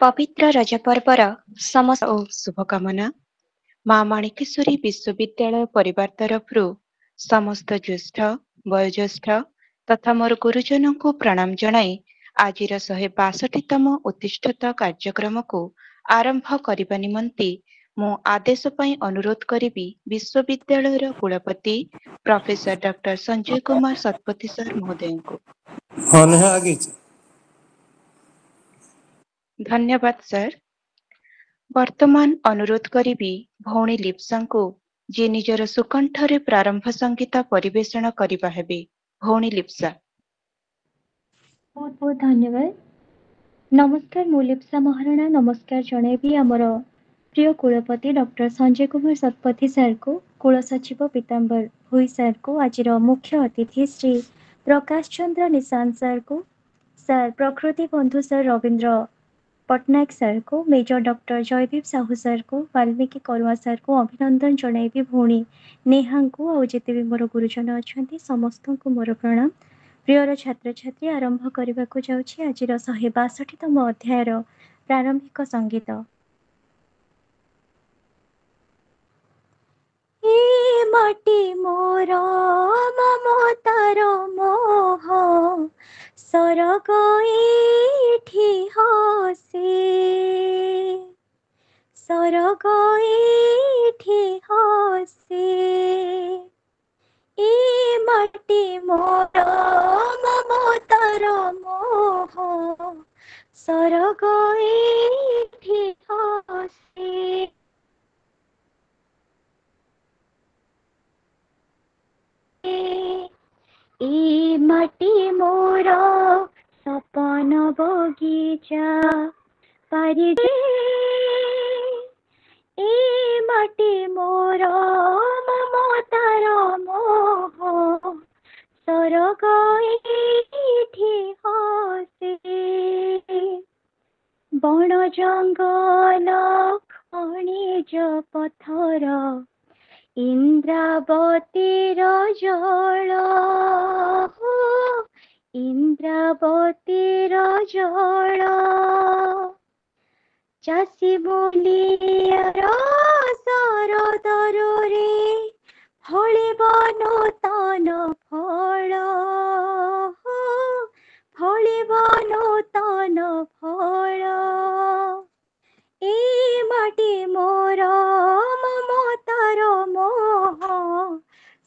ପବିତ୍ର ରଜ ପର୍ବର ସମସ୍ତ ଓ ଶୁଭକାମନା। ମା ମାଣିକେଶ୍ୱରୀ ବିଶ୍ୱବିଦ୍ୟାଳୟ ପରିବାର ତରଫରୁ ସମସ୍ତ ଜ୍ୟେଷ୍ଠ, ବୟୋଜ୍ୟେଷ୍ଠ ତଥା ମୋର ଗୁରୁଜନଙ୍କୁ ପ୍ରଣାମ ଜଣାଇ ଆଜିର 162ତମ ଉତ୍ତିଷ୍ଠତ କାର୍ଯ୍ୟକ୍ରମକୁ ଆରମ୍ଭ କରିବା ନିମନ୍ତେ ମୁଁ ଆଦେଶ ପାଇଁ ଅନୁରୋଧ କରିବି ବିଶ୍ୱବିଦ୍ୟାଳୟର କୁଳପତି professor doctor Sanjay Kumar Satapathy sir ମହୋଦୟଙ୍କୁ। ହଁ ନେହା ଆଗେଇଛି। ଧନ୍ୟବାଦ ସାର୍। ବର୍ତ୍ତମାନ ଅନୁରୋଧ କରିବି ଭଉଣୀ ଲିପ୍ସାଙ୍କୁ, ଯିଏ ନିଜର ସୁକଣ୍ଠରେ ପ୍ରାରମ୍ଭ ସଙ୍ଗୀତ ପରିବେଷଣ କରିବା ହେବେ। ଭଉଣୀ ଲିପ୍ସା। ବହୁତ ବହୁତ ଧନ୍ୟବାଦ। ନମସ୍କାର, ମୁଁ ଲିପ୍ସା ମହାରଣା ନମସ୍କାର ଜଣାଇବି ଆମର ପ୍ରିୟ କୁଳପତି ଡକ୍ଟର ସଞ୍ଜୟ କୁମାର ଶତପଥୀ ସାର୍ଙ୍କୁ, କୁଳ ସଚିବ ପୀତାମ୍ବର ଭୋଇ ସାର୍ଙ୍କୁ, ଆଜିର ମୁଖ୍ୟ ଅତିଥି ଶ୍ରୀ ପ୍ରକାଶ ଚନ୍ଦ୍ର ନିଶାନ୍ତ ସାର୍ଙ୍କୁ, ସାର୍ ପ୍ରକୃତି ବନ୍ଧୁ ସାର୍ ରବୀନ୍ଦ୍ର ପଟ୍ଟନାୟକ ସାର୍ଙ୍କୁ, ମେଜର ଡକ୍ଟର ଜୟଦୀପ ସାହୁ ସାର୍ଙ୍କୁ, ବାଲ୍ମୀକି କରୁଆ ସାର୍ଙ୍କୁ ଅଭିନନ୍ଦନ ଜଣାଇବି। ଭଉଣୀ ନେହାଙ୍କୁ ଆଉ ଯେତେ ବି ମୋର ଗୁରୁଜନ ଅଛନ୍ତି ସମସ୍ତଙ୍କୁ ମୋର ପ୍ରଣାମ। ପ୍ରିୟର ଛାତ୍ରଛାତ୍ରୀ, ଆରମ୍ଭ କରିବାକୁ ଯାଉଛି ଆଜିର 162ତମ ଅଧ୍ୟାୟର ପ୍ରାରମ୍ଭିକ ସଙ୍ଗୀତ। ଏ ମାଟି ମୋର ମମତାର ମୋହ, ସରଗ ଏଇଠି ହସେ, ସରଗ ଏଇଠି ହସେ। ଏ ମାଟି ମୋର ମମତାର ମୋହ, ସରଗ ଏଇଠି ହସେ। ଏ ମାଟି ମୋର ସପନ ବଗିଚା ପାରିରେ, ଏ ମାଟି ମୋର ମମତାର ମୋହ, ସରଗ ଏଇଠି ହସେ। ବଣ ଜଙ୍ଗଲ ଖଣିଜ ପଥର, ଇନ୍ଦ୍ରାବତୀର ଜଳ, ଇନ୍ଦ୍ରାବତୀର ଜଳ। ଚାଷୀ ମୂଲିଆର ସରଦରରେ ଫଳିବ ନୂତନ ଫଳ, ଫଳିବ ନୂତନ ଫଳ। ଏ ମାଟି ମୋର ମମତାର ମୋହ,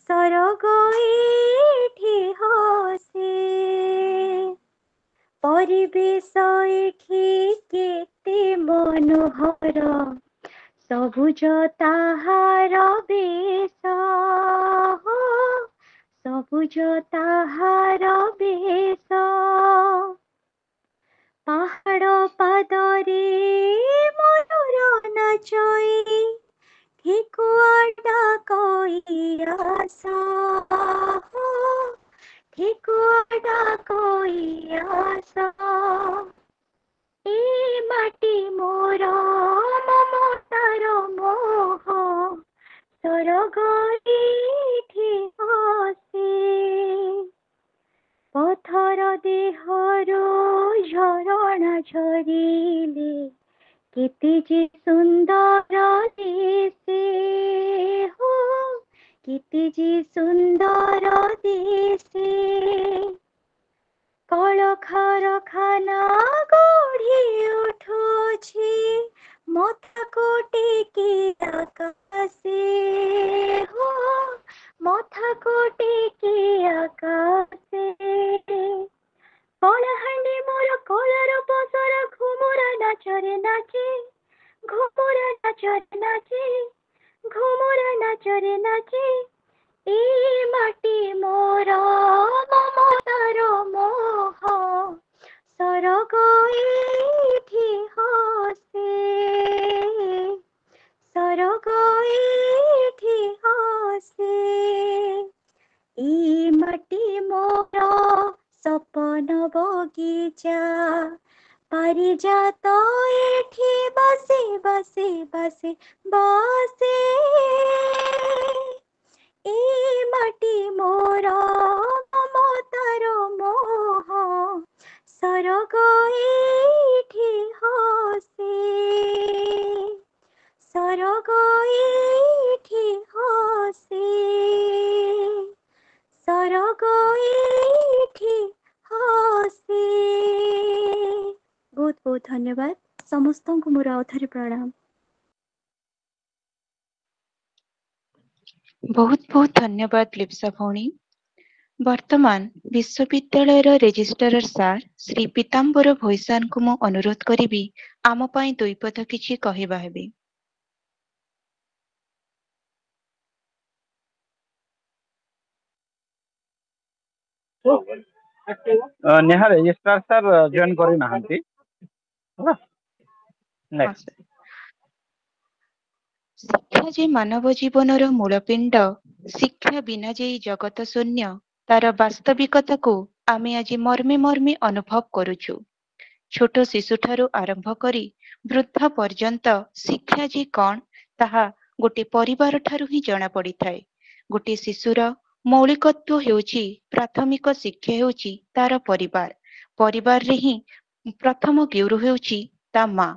ସରଗ ଏଇଠି ହସେ। ପରିବେଶ ଏଠି କେତେ ମନୋହର, ସବୁଜ ତାହାର ବେଶ, ସବୁଜ ତାହାର ବେଶ। ପାହାଡ଼ ପାଦରେ ମୟୂର ନାଚଇ, ଠେକୁଆ ଡାକଇ ଆସ, ଠେକୁଆ ଡାକଇ ଆସ। ଏ ମାଟି ମୋର ମମତାର ମୋହ, ସରଗ ଏଇଠି ହସେ। ପଥର ଦେହରୁ ଝରଣା ଝରିଲେ, କେତେ ଯେ ସୁନ୍ଦର ଦିଶେ, କେତେ ଯେ ସୁନ୍ଦର ଦିଶେ। କଳକାରଖାନା ଗଢ଼ି ଉଠୁଛି, ମଥାକୁ ଟେକି ଆକାଶେ, ମଥାକୁ ଟେକି ଆକାଶେ। କଳାହାଣ୍ଡି ମୋର କଳାର ପସର, ଘୁମୁରା ନାଚରେ ନାଚେ, ଘୁମୁରା ନାଚରେ ନାଚେ, ଘୁମୁରା ନାଚରେ ନାଚେ। ଏ ମାଟି ମୋର ମମତାର ମୋହ, ସରଗ ଏଇଠି ହସେ, ସରଗ ଏଇଠି ହସେ। ଏ ମାଟି ମୋର ସପନ ବଗିଚା ପାରିଜାତ, ଏଠି ବସେ ବସେ ବସେ ବସେ। ଏ ମାଟି ମୋର ମମତାର ମୋହ, ସରଗ ଏଇଠି ହସେ। बहुत बहुत धन्यवाद समस्त को मोर आउथरे प्रणाम। बहुत बहुत धन्यवाद लिप्सा भौणी। वर्तमान विश्वविद्यालयर रेजिस्ट्रार सार श्री पीताम्बर भोईसान को मु अनुरोध करी आम पाई दुई पद किछि कहिबा हेबे। नेहा रेजिस्ट्रार सर जॉइन करी नाहंती। हाँ सर। शिक्षा जे मानव जीवनर मूलपिंड, शिक्षा बिना जे जगत शून्य तार वास्तविकता को आमे आज मर्मे मर्मे अनुभव करुछु। छोट शिशुठारु आरंभ करी वृद्ध पर्यंत शिक्षा जे कौन ताहा गोटे परिवार ठारु ही जणा पड़ी थाए। गोटे शिशुर मौलिकत्व हेउची प्राथमिक शिक्षा हेउची तार परिवार। परिवार रे ही प्रथम गुरु हेउची ता माँ।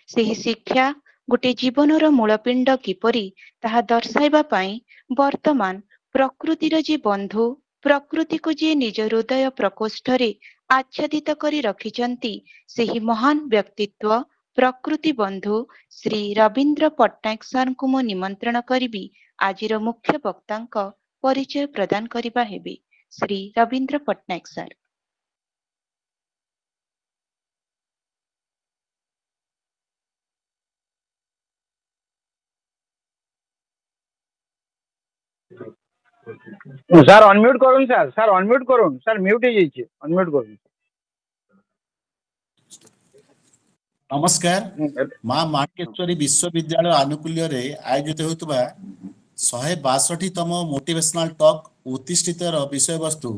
सेही शिक्षा गोटे जीवनर मूलपिंड किपरि ताहा दर्शाइबा पाई वर्तमान प्रकृतिर जे बंधु, प्रकृति को जे निज हृदय प्रकोष्ठरे आच्छादित करी रखिचंती सेही महान व्यक्तित्व प्रकृति बंधु श्री रवींद्र पट्टनायक सर को मु निमंत्रण करिबी आजिर मुख्य वक्तांक परिचय प्रदान करिबा हेबे। Shri Ravindra Pattanaik sir. Sir unmute करूँ सर, सर अनम्यूट करूँ सर, म्यूट हो जाइए, अनम्यूट करूँ। नमस्कार। माँ माणिकेश्वरी विश्वविद्यालय आनुकूल्य रे आयोजित होतबा 162तम मोटिवेशनल टॉक उत्तिष्ठित विषय वस्तु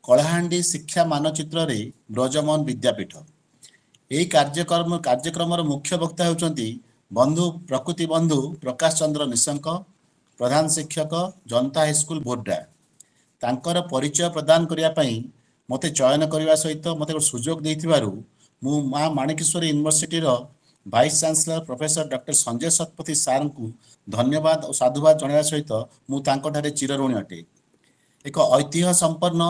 कलाहांडी शिक्षा मानचित्र रे ब्रजमोहन विद्यापीठ। यही कार्यक्रम मुख्य वक्ता होउचंती बंधु प्रकृति बंधु प्रकाश चंद्र निशंक, प्रधान शिक्षक जनता हाईस्कूल बोर्डा। तांकर परिचय प्रदान करिया पई मते चयन करने सहित मते सुजोग देथिबारु मु Maa Manikeswari university vice chancellor professor doctor Sanjay Satpathy sir को धन्यवाद और साधुवाद जनाया सहित मु तांकठारे चिरऋणी अटे। एक ऐतिह्य संपन्न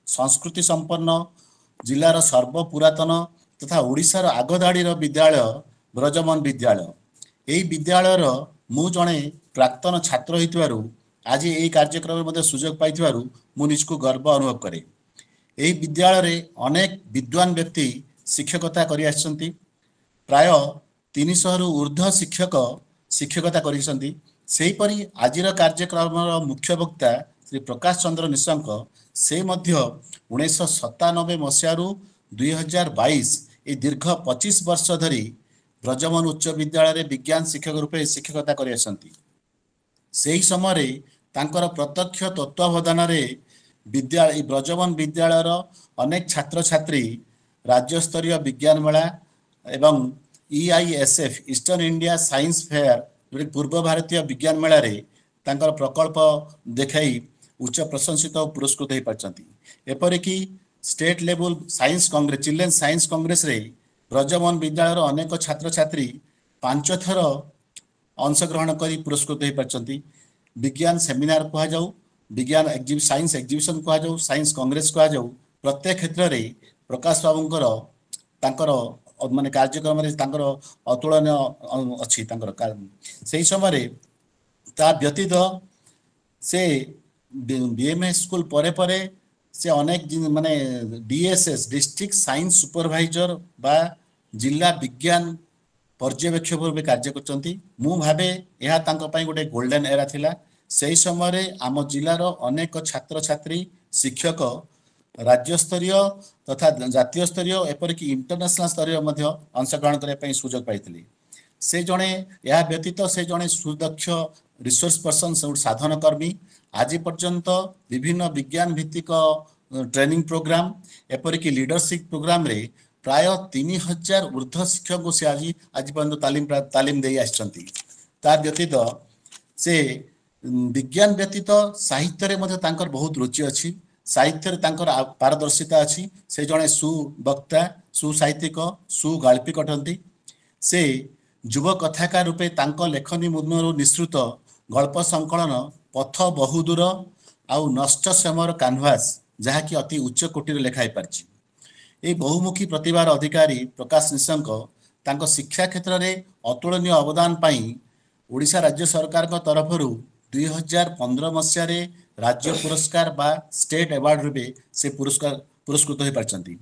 संस्कृति संपन्न जिलार सर्व पुरातन तथा ओडिशार आगधाड़ी विद्यालय ब्रजमोहन विद्यालय। यही विद्यालयर मु जड़े प्राक्तन छात्र होइतिबारु आज यही कार्यक्रम में सुजोग पाइतिबारु मु निजको गर्व अनुभव करे। यही विद्यालय रे अनेक विद्वान व्यक्ति शिक्षकता करि आछंती। प्राय 300 रु ऊर्ध्व शिक्षक शिक्षकता करिसंती। सेहीपरि आजिर कार्यक्रम मुख्य वक्ता श्री प्रकाश चंद्र निशंक से मध्य 1997 मसीहारू 2022 ए दीर्घ 25 वर्ष धरी ब्रजमोहन उच्च विद्यालय विज्ञान शिक्षक रूपे शिक्षकता करि आछंती। सेही समय तांकर प्रत्यक्ष तत्वावधान विद्यालय ब्रजमोहन विद्यालयर अनेक छात्र छात्री राज्य स्तरीय विज्ञान मेला एवं EISF eastern India science fair जो पूर्व भारतीय विज्ञान मेला रे तांकर प्रकल्प देखाई उच्च प्रशंसित और पुरस्कृत हो पार्टी। एपरिकी state level science congress children science congress रे ब्रजमोहन विद्यालयर अनेक छात्र छात्री 5 थर अंशग्रहण कर पुरस्कृत हो पार्टी। विज्ञान सेमिनार कह जाऊ, विज्ञान साइंस एग्जिबिशन कह जाऊ, साइंस कांग्रेस कह जाऊ, प्रत्येक क्षेत्र में प्रकाश बाबूंकर तांकर माने कार्यक्रम रे तांकर अतुलनीय अच्छी तांकर सही समय ता व्यतीत से BMS स्कूल परे परे से अनेक माने DSS डिस्ट्रिक्ट साइंस सुपरवाइजर बा जिला विज्ञान पर्यवेक्षक रूप कार्य करचंती। मु भाबे यह तांको पई गोटे गोल्डन एरा थिला। सही समय आम जिलार अनेक छात्र छात्री शिक्षक राज्य स्तरीय तथा जातीय स्तरीय एपरिक इंटरनेशनल स्तरीय अंशग्रहण करने सुजोग पाई। से जड़े यह व्यतीत से जड़े सुदक्ष रिसोर्स पर्सन साधन कर्मी आज पर्यंत विभिन्न विज्ञान भित्तिक ट्रेनिंग प्रोग्राम एपरिक लीडरशिप प्रोग्राम रे प्राय 3000 ऊर्ध्व शिक्षक को से आज पर्यंत तालीम दे आछंती। तार व्यतीत से विज्ञान व्यतीत साहित्य रे मध्य तांकर बहुत रुचि अच्छी। साहित्य तांकर पारदर्शिता अच्छी। से जड़े सुवक्ता सुसाहित्यिक सुगाल्पिक अटंती। से युव कथाकार रूपे तांको लेखनी मुद्र निश्रुत गल्प संकलन पथ बहुदूर आउ नष्ट समर कैनवास जहाँकि अति उच्च कोटि लेखाई पार्ची। ଏହି ବହୁମୁଖୀ ପ୍ରତିଭାର ଅଧିକାରୀ ପ୍ରକାଶ ନିଶଙ୍କ ତାଙ୍କ ଶିକ୍ଷା କ୍ଷେତ୍ରରେ ଅତୁଳନୀୟ ଅବଦାନ ପାଇଁ ଓଡ଼ିଶା ରାଜ୍ୟ ସରକାରଙ୍କ ତରଫରୁ 2015 ମସିହାରେ ରାଜ୍ୟ ପୁରସ୍କାର ବା ଷ୍ଟେଟ୍ ଆୱାର୍ଡ ରୂପେ ସେ ପୁରସ୍କୃତ ହୋଇପାରିଛନ୍ତି।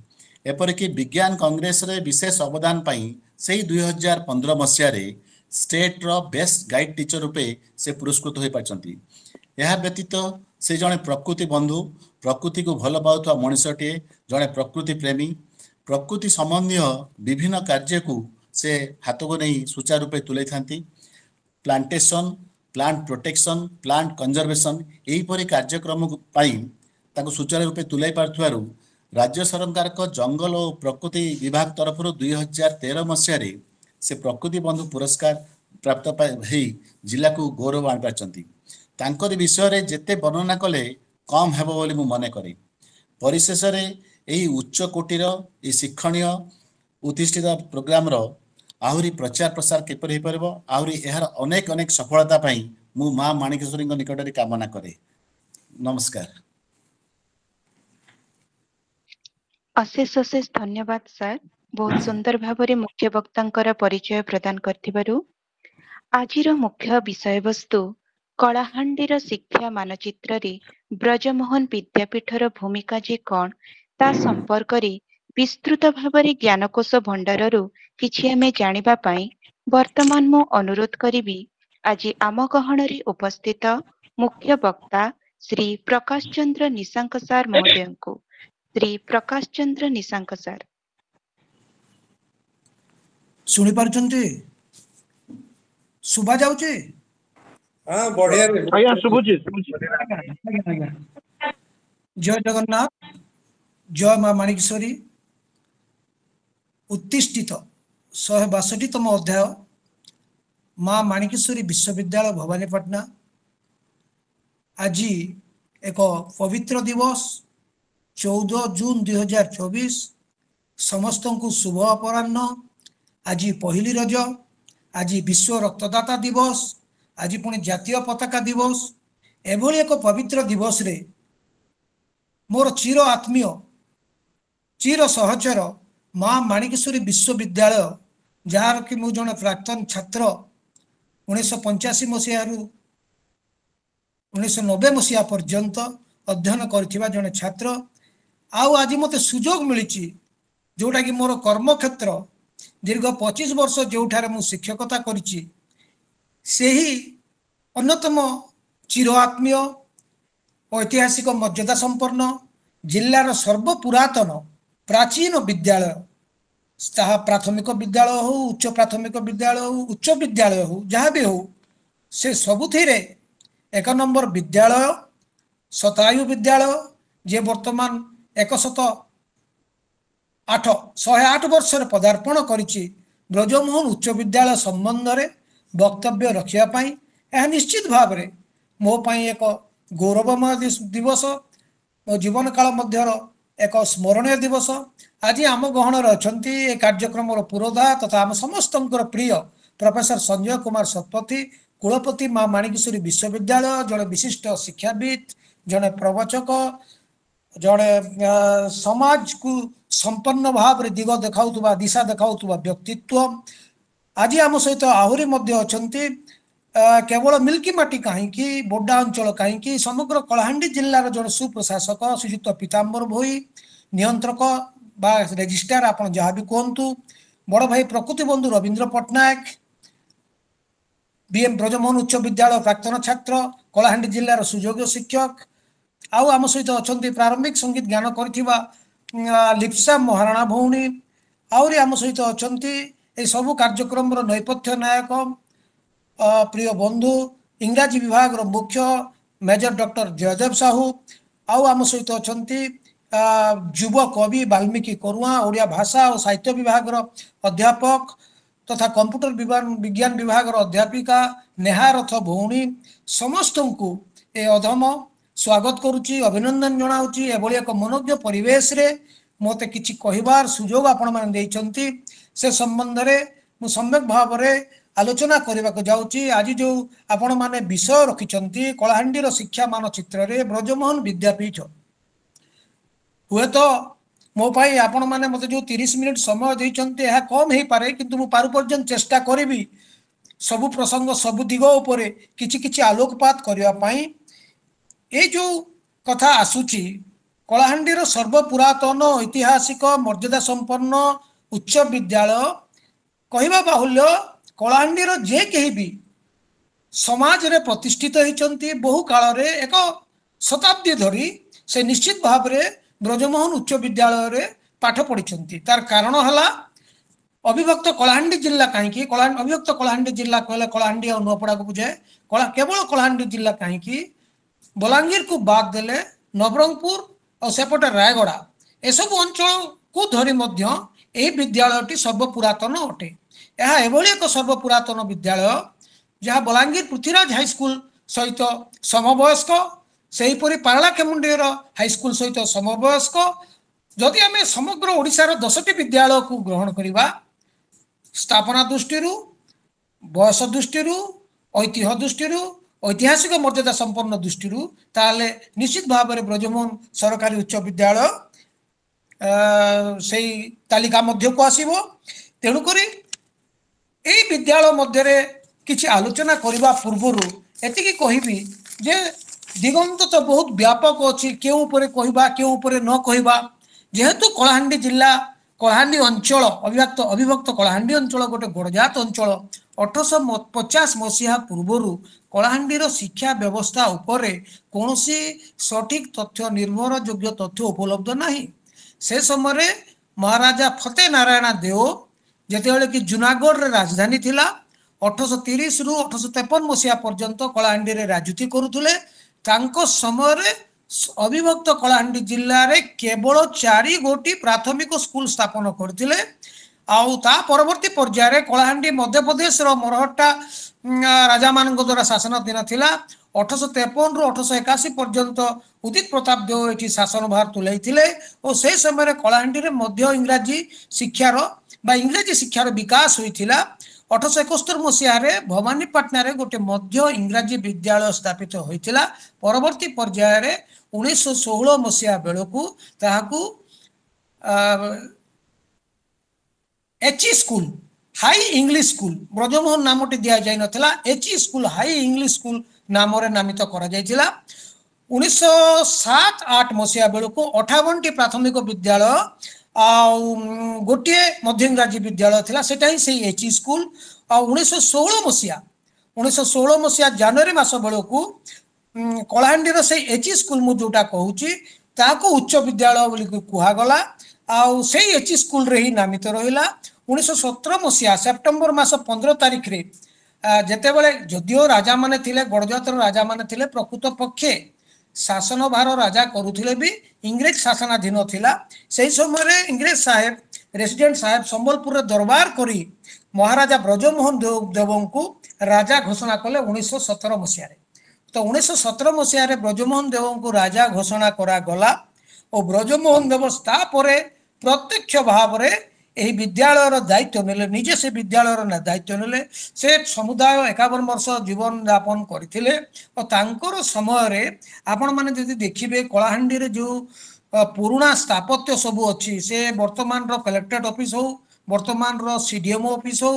ଏପରିକି ବିଜ୍ଞାନ କଂଗ୍ରେସରେ ବିଶେଷ ଅବଦାନ ପାଇଁ ସେହି 2015 ମସିହାରେ ଷ୍ଟେଟ୍ର ବେଷ୍ଟ ଗାଇଡ୍ ଟିଚର ରୂପେ ସେ ପୁରସ୍କୃତ ହୋଇପାରିଛନ୍ତି। ଏହା ବ୍ୟତୀତ ସେ ଜଣେ ପ୍ରକୃତି ବନ୍ଧୁ, ପ୍ରକୃତିକୁ ଭଲ ପାଉଥିବା ମଣିଷଟିଏ, ଜଣେ ପ୍ରକୃତି ପ୍ରେମୀ। ପ୍ରକୃତି ସମ୍ବନ୍ଧୀୟ ବିଭିନ୍ନ କାର୍ଯ୍ୟକୁ ସେ ହାତକୁ ନେଇ ସୁଚାରୁ ରୂପେ ତୁଲାଇଥାନ୍ତି। Plantation, plant protection, plant conservation ଏହିପରି କାର୍ଯ୍ୟକ୍ରମ ପାଇଁ ତାଙ୍କୁ ସୁଚାରୁ ରୂପେ ତୁଲାଇ ପାରୁଥିବାରୁ ରାଜ୍ୟ ସରକାରଙ୍କ ଜଙ୍ଗଲ ଓ ପ୍ରକୃତି ବିଭାଗ ତରଫରୁ 2013 ମସିହାରେ ସେ ପ୍ରକୃତି ବନ୍ଧୁ ପୁରସ୍କାର ପ୍ରାପ୍ତ ହୋଇ ଜିଲ୍ଲାକୁ ଗୌରବ ଆଣିପାରିଛନ୍ତି। ତାଙ୍କରି ବିଷୟରେ ଯେତେ ବର୍ଣ୍ଣନା କଲେ କମ୍ ହେବ ବୋଲି ମୁଁ ମନେ କରେ। ପରିଶେଷରେ ଏହି ଉଚ୍ଚ କୋଟିର ଏହି ଶିକ୍ଷଣୀୟ ଉତ୍ତିଷ୍ଠିତ ପ୍ରୋଗ୍ରାମର ଆହୁରି ପ୍ରଚାର ପ୍ରସାର କିପରି ହୋଇପାରିବ, ଆହୁରି ଏହାର ଅନେକ ଅନେକ ସଫଳତା ପାଇଁ ମୁଁ ମା ମାଣିକେଶ୍ୱରୀଙ୍କ ନିକଟରେ କାମନା କରେ। ନମସ୍କାର। ଅଶେଷ ଅଶେଷ ଧନ୍ୟବାଦ ସାର୍, ବହୁତ ସୁନ୍ଦର ଭାବରେ ମୁଖ୍ୟ ବକ୍ତାଙ୍କର ପରିଚୟ ପ୍ରଦାନ କରିଥିବାରୁ। ଆଜିର ମୁଖ୍ୟ ବିଷୟବସ୍ତୁ କଳାହାଣ୍ଡିର ଶିକ୍ଷା ମାନଚିତ୍ରରେ ବ୍ରଜମୋହନ ବିଦ୍ୟାପୀଠର ଭୂମିକା ଯେ କ'ଣ ତା ସମ୍ପର୍କରେ ବିସ୍ତୃତ ଭାବରେ ଜ୍ଞାନକୋଷ ଭଣ୍ଡାରରୁ କିଛି ଆମେ ଜାଣିବା ପାଇଁ ବର୍ତ୍ତମାନ ମୁଁ ଅନୁରୋଧ କରିବି ଆଜି ଆମ ଗହଣରେ ଉପସ୍ଥିତ ମୁଖ୍ୟ ବକ୍ତା ଶ୍ରୀ ପ୍ରକାଶ ଚନ୍ଦ୍ର ନିଶାଙ୍କ ସାର୍ ମହୋଦୟଙ୍କୁ। ଶ୍ରୀ ପ୍ରକାଶ ଚନ୍ଦ୍ର ନିଶାଙ୍କ ସାର୍। ଶୁଣି ପାରୁଛନ୍ତି? ଶୁଭା ଯାଉଛି? ହଁ ବଢିଆ ଆଜ୍ଞା ଶୁଭୁଛି। ଜୟ ଜଗନ୍ନାଥ, ଜୟ ମା ମାଣିକେଶ୍ୱରୀ। ଉତ୍ତିଷ୍ଠିତ 162ତମ ଅଧ୍ୟାୟ ମା ମାଣିକେଶ୍ୱରୀ ବିଶ୍ୱବିଦ୍ୟାଳୟ ଭବାନୀପାଟଣା। ଆଜି ଏକ ପବିତ୍ର ଦିବସ 14 ଜୁନ୍ 2024। ସମସ୍ତଙ୍କୁ ଶୁଭ ଅପରାହ୍ନ। ଆଜି ପହିଲି ରଜ, ଆଜି ବିଶ୍ୱ ରକ୍ତଦାତା ଦିବସ, ଆଜି ପୁଣି ଜାତୀୟ ପତାକା ଦିବସ। ଏଭଳି ଏକ ପବିତ୍ର ଦିବସରେ ମୋର ଚିର ଆତ୍ମୀୟ, ଚିର ସହଚର ମା ମାଣିକେଶ୍ୱରୀ ବିଶ୍ୱବିଦ୍ୟାଳୟ, ଯାହାର କି ମୁଁ ଜଣେ ପ୍ରାକ୍ତନ ଛାତ୍ର 1985 ମସିହାରୁ 1990 ମସିହା ପର୍ଯ୍ୟନ୍ତ ଅଧ୍ୟୟନ କରିଥିବା ଜଣେ ଛାତ୍ର। ଆଉ ଆଜି ମୋତେ ସୁଯୋଗ ମିଳିଛି, ଯେଉଁଟାକି ମୋର କର୍ମକ୍ଷେତ୍ର, ଦୀର୍ଘ 25 ବର୍ଷ ଯେଉଁଠାରେ ମୁଁ ଶିକ୍ଷକତା କରିଛି, ସେହି ଅନ୍ୟତମ ଚିର ଆତ୍ମୀୟ, ଐତିହାସିକ ମର୍ଯ୍ୟାଦା ସମ୍ପନ୍ନ ଜିଲ୍ଲାର ସର୍ବପୁରାତନ ପ୍ରାଚୀନ ବିଦ୍ୟାଳୟ, ତାହା ପ୍ରାଥମିକ ବିଦ୍ୟାଳୟ ହେଉ, ଉଚ୍ଚ ପ୍ରାଥମିକ ବିଦ୍ୟାଳୟ ହେଉ, ଉଚ୍ଚ ବିଦ୍ୟାଳୟ ହେଉ, ଯାହା ବି ହେଉ, ସେ ସବୁଥିରେ 1 ନମ୍ବର ବିଦ୍ୟାଳୟ, ଶତାୟୁ ବିଦ୍ୟାଳୟ, ଯିଏ ବର୍ତ୍ତମାନ 108 ବର୍ଷରେ ପଦାର୍ପଣ କରିଛି। ବ୍ରଜମୋହନ ଉଚ୍ଚ ବିଦ୍ୟାଳୟ ସମ୍ବନ୍ଧରେ ବକ୍ତବ୍ୟ ରଖିବା ପାଇଁ ଏହା ନିଶ୍ଚିତ ଭାବରେ ମୋ ପାଇଁ ଏକ ଗୌରବମୟ ଦିବସ, ମୋ ଜୀବନ କାଳ ମଧ୍ୟର ଏକ ସ୍ମରଣୀୟ ଦିବସ। ଆଜି ଆମ ଗହଣରେ ଅଛନ୍ତି ଏ କାର୍ଯ୍ୟକ୍ରମର ପୁରୋଧା ତଥା ଆମ ସମସ୍ତଙ୍କର ପ୍ରିୟ ପ୍ରଫେସର ସଞ୍ଜୟ କୁମାର ଶତପଥୀ, କୁଳପତି ମା ମାଣିକେଶ୍ୱରୀ ବିଶ୍ୱବିଦ୍ୟାଳୟ, ଜଣେ ବିଶିଷ୍ଟ ଶିକ୍ଷାବିତ୍, ଜଣେ ପ୍ରବଚକ, ଜଣେ ସମାଜକୁ ସମ୍ପନ୍ନ ଭାବରେ ଦିଗ ଦେଖାଉଥିବା, ଦିଶା ଦେଖାଉଥିବା ବ୍ୟକ୍ତିତ୍ୱ। ଆଜି ଆମ ସହିତ ଆହୁରି ମଧ୍ୟ ଅଛନ୍ତି କେବଳ ମିଲ୍କି ମାଟି କାହିଁକି, ବୋଡା ଅଞ୍ଚଳ କାହିଁକି, ସମଗ୍ର କଳାହାଣ୍ଡି ଜିଲ୍ଲାର ଜଣେ ସୁପ୍ରଶାସକ ଶ୍ରୀଯୁକ୍ତ ପୀତାମ୍ବର ଭୋଇ, ନିୟନ୍ତ୍ରକ ବା ରେଜିଷ୍ଟ୍ରାର, ଆପଣ ଯାହା ବି କୁହନ୍ତୁ, ବଡ଼ ଭାଇ ପ୍ରକୃତି ବନ୍ଧୁ ରବୀନ୍ଦ୍ର ପଟ୍ଟନାୟକ, BM ବ୍ରଜମୋହନ ଉଚ୍ଚ ବିଦ୍ୟାଳୟ ପ୍ରାକ୍ତନ ଛାତ୍ର, କଳାହାଣ୍ଡି ଜିଲ୍ଲାର ସୁଯୋଗ୍ୟ ଶିକ୍ଷକ। ଆଉ ଆମ ସହିତ ଅଛନ୍ତି ପ୍ରାରମ୍ଭିକ ସଙ୍ଗୀତ ଜ୍ଞାନ କରିଥିବା ଲିପ୍ସା ମହାରଣା ଭଉଣୀ। ଆହୁରି ଆମ ସହିତ ଅଛନ୍ତି এই ସବୁ କାର୍ଯ୍ୟକ୍ରମର ନେପଥ୍ୟ ନାୟକ, ପ୍ରିୟ ବନ୍ଧୁ, ଇଂରାଜୀ ବିଭାଗର ମୁଖ୍ୟ ମେଜର ଡକ୍ଟର ଜୟଦେବ ସାହୁ। ଆଉ ଆମ ସହିତ ଅଛନ୍ତି ଯୁବ କବି ବାଲ୍ମୀକି କରୁଆ, ଓଡ଼ିଆ ଭାଷା ଓ ସାହିତ୍ୟ ବିଭାଗର ଅଧ୍ୟାପକ ତଥା କମ୍ପ୍ୟୁଟର ବିଜ୍ଞାନ ବିଭାଗର ଅଧ୍ୟାପିକା ନେହା ରଥ ଭଉଣୀ। ସମସ୍ତଙ୍କୁ ଏ ଅଧମ ସ୍ୱାଗତ କରୁଛି, ଅଭିନନ୍ଦନ ଜଣାଉଛି। ଏଭଳି ଏକ ମନୋଜ୍ଞ ପରିବେଶରେ ମୋତେ କିଛି କହିବାର ସୁଯୋଗ ଆପଣମାନେ ଦେଇଛନ୍ତି, ସେ ସମ୍ବନ୍ଧରେ ମୁଁ ସମ୍ୟକ ଭାବରେ ଆଲୋଚନା କରିବାକୁ ଯାଉଛି। ଆଜି ଯେଉଁ ଆପଣମାନେ ବିଷୟ ରଖିଛନ୍ତି କଳାହାଣ୍ଡିର ଶିକ୍ଷା ମାନଚିତ୍ରରେ ବ୍ରଜମୋହନ ବିଦ୍ୟାପୀଠ, ହୁଏତ मो पाई आपण माने मते जो 30 मिनिट समय दैछन्ते ଏହା कम हे पारे किंतु मु पारु पर्यंत चेष्टा करिवि सबु प्रसंग सबु दिग उपरे किछि किछि आलोकपात करिया पाई ए जो कथा आसुची कलाहांडीर सर्व पुरातन ऐतिहासिक मर्यादा संपन्न उच्च विद्यालय कहवा बाहुल्य कलाहांडीर जे केही भी समाज रे प्रतिष्ठित होइचंती बहु काल रे एक शताब्दी धरी से निश्चित भाव रे ब्रजमोहन उच्च विद्यालय रे पाठ पढ़िचंती तार कारण हला अविभक्त कलाहांडी जिल्ला कहीं अविभक्त कलाहांडी जिल्ला कहले कलाहांडी और नुआपड़ा को बुझे केवल कलाहांडी जिल्ला कहीं बलांगीर को बाद देले नवरंगपुर और सेपटे रायगड़ा एसबू अंचल को धरी मध्य एही विद्यालयटी सर्व पुरातन अटे। यह एभली एक सर्व पुरातन विद्यालय जहाँ बलांगीर पृथ्वीराज हाईस्कूल सहित समवयस्क सेहीपरि पारलाखेमुंडीर हाईस्कूल सहित समवयस्क जदि आम समग्र ओडिशार 10टी विद्यालय को ग्रहण करवा स्थापना दृष्टि बयस दृष्टि ऐतिह्य दृष्टि ऐतिहासिक मर्यादा संपन्न दृष्टि ताले निश्चित भाव में ब्रजमोहन सरकारी उच्च विद्यालय से तालिका मध्य को आसीबो। तेणुकरी एई विद्यालय मध्य किछि आलोचना करबा पूर्वरु एतिकी कहिबी जे दिगंत तो बहुत व्यापक अछि केउ ऊपर कहबा केउ ऊपर न कहबा जेहेतु कलाहांडी जिला कलाहांडी अंचल अविभक्त कलाहांडी अंचल गोटे गड़जात अंचल 1850 मसीहा पूर्वरु कलाहांडीर शिक्षा व्यवस्था उपरे कौनसी सठिक तथ्य निर्भर योग्य तथ्य उपलब्ध नहीं। से समय महाराजा फतेह नारायण देव जेतेबेले कि जूनागढ़ रे राजधानी थिला 1830 रु 1853 मसीहा पर्यंत कलाहांडी रे राजनीति करुथुले तांको समय रे अविभक्त कलाहांडी जिल्ला रे केवल 4 गोटी प्राथमिक स्कूल स्थापन करथिले आउ ता परवर्ती पर्याय रे कलाहांडी मध्य प्रदेश रो मरहट्टा राजा मानक द्वारा शासन दिन थिला 1853 रु 1881 पर्यंत उदित प्रताप देव एठी शासन भार तुलैथिले और से समय रे कलाहांडी रे मध्य इंग्राजी शिक्षार विकास होइथिला। 1871 मसीह रे भवानीपाटना रे गोटे मध्य इंग्राजी विद्यालय स्थापित होइथिला। परवर्ती पर्याय रे 1916 मसीहा बेलकू ताहाकू HE school high English school Brajamohan नामटी दिया जाय नथिला HE school high English school नाम रे नामित करा जायतिला। 1907-8 मसीहा बेलकू 58टी प्राथमिक विद्यालय गोटे मध्य इंग्राजी विद्यालय थिला सेटा ही से एचई स्कूल। 1916 मसीहा जनवरी मास बेलकू कलाहांडी रो से एचई स्कूल मु जोटा कहूची ताको उच्च विद्यालय बोली कुहागला आउ से एचई स्कूल रे ही नामित रहिला। 1917 मसीहा सेप्टेम्बर मास 15 तारिख रे जेतेबेले जदियो राजा माने थिले गड़जातर राजा माने थिले प्रकृत पक्षे शासन भार राजा करुथिले भी इंग्रेज शासनाधीन थिला। सेही समय रे इंग्रेज साहेब रेसिडेंट साहेब संबलपुर रे दरबार करी महाराजा ब्रजमोहन देव को राजा घोषणा कले 1917 मसीहा रे। तो 1917 मसीहा रे ब्रजमोहन देव को राजा घोषणा करा गला और ब्रजमोहन देव तापरे प्रत्यक्ष भाव रे एही विद्यालय दायित्व नेले निजे से विद्यालय दायित्व नेले से समुदाय 51 वर्ष जीवन यापन करथिले और तांकर समय रे आपण माने जदि देखिबे कलाहांडी रे जो पुराना स्थापत्य सब अच्छी से वर्तमान रो कलेक्टेड ऑफिस हो वर्तमान रो सीडीएमओ ऑफिस हो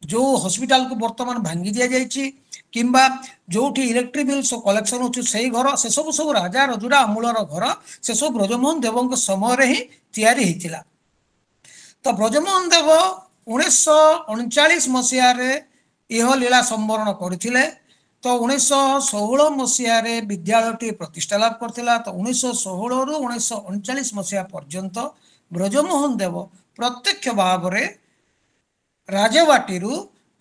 जो हॉस्पिटल को वर्तमान भांगी दिया जायछि किंबा जोठी इलेक्ट्रिक बिल सो कलेक्शन होछि सेही घर से सब राजा रजुरा अमूलर घर से सब ब्रजमोहन देव समय रे ही तैयारी हेतिला। तो ब्रजमोहन देव 1939 मसीह यह लीला संवरण करथिले। तो 1916 मसीह विद्यालयटी प्रतिष्ठा लाभ करथिला। तो 1916 रु 1939 मसीहा पर्यंत ब्रजमोहन देव प्रत्यक्ष भाव रे राजवाटी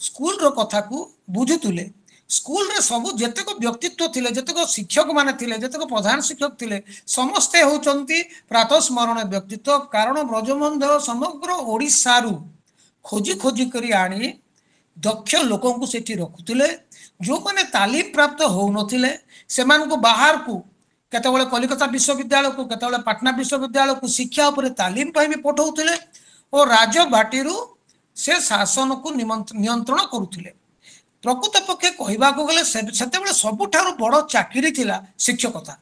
स्कूल रो कथा को बुझुतुले। स्कूल रे सब जेतक व्यक्तित्व थिले जेतक शिक्षक माने थिले जेतक प्रधान शिक्षक थिले समस्ते होचंती प्रातस्मरण व्यक्तित्व कारण ब्रजमोहन देव समग्र ओडिसा रु खोजी खोजी करी आनी दक्ष लोकों को सेठी रखुतिले जो माने तालीम प्राप्त हो नथिले सेमान को बाहर को केतबेले कलिकता विश्वविद्यालय को केतबेले पटना विश्वविद्यालय को शिक्षा उपरे तालीम पाई भी पठाउतिले और राजवाटी रु से शासन को नियंत्रण करुथिले। प्रकृत पक्षे कहवाक गले सेतेबेले सबुठारु बड़ चाकरी थिला शिक्षकता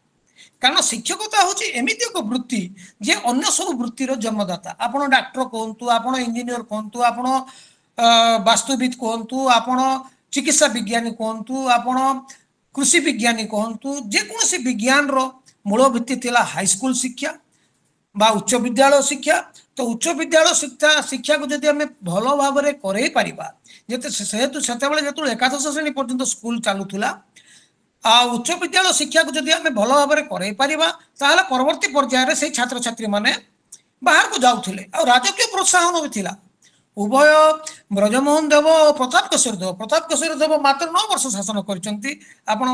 कारण शिक्षकता हूँ एमती एक वृत्ति जे अन्य सब वृत्तिर जन्मदाता आपण डाक्टर कहतु आपण इंजीनियर कहतु आपण वास्तुविद कहतु आपण चिकित्सा विज्ञानी कहतु आपण कृषि विज्ञानी कहतु जेकोसी विज्ञान रो मूल भित्ति थिला हाई स्कूल शिक्षा बा उच्च विद्यालय शिक्षा तो उच्च विद्यालय शिक्षा को जदि आम भल भाव में करई पारिबा जेहेतु सेतेबेले जेतु एकादश श्रेणी पर्यंत स्कूल चलुला आ उच्च विद्यालय शिक्षा को जदि आम भल भाव में करई पारिबा ताहले परवर्ती पर्यायर से छात्र छात्री माने बाहर को जाउथिले आ राजकीय प्रोत्साहन भी थिला उभय ब्रजमोहन देव और प्रताप केशरी देव मात्र 9 वर्ष शासन करचंती आपण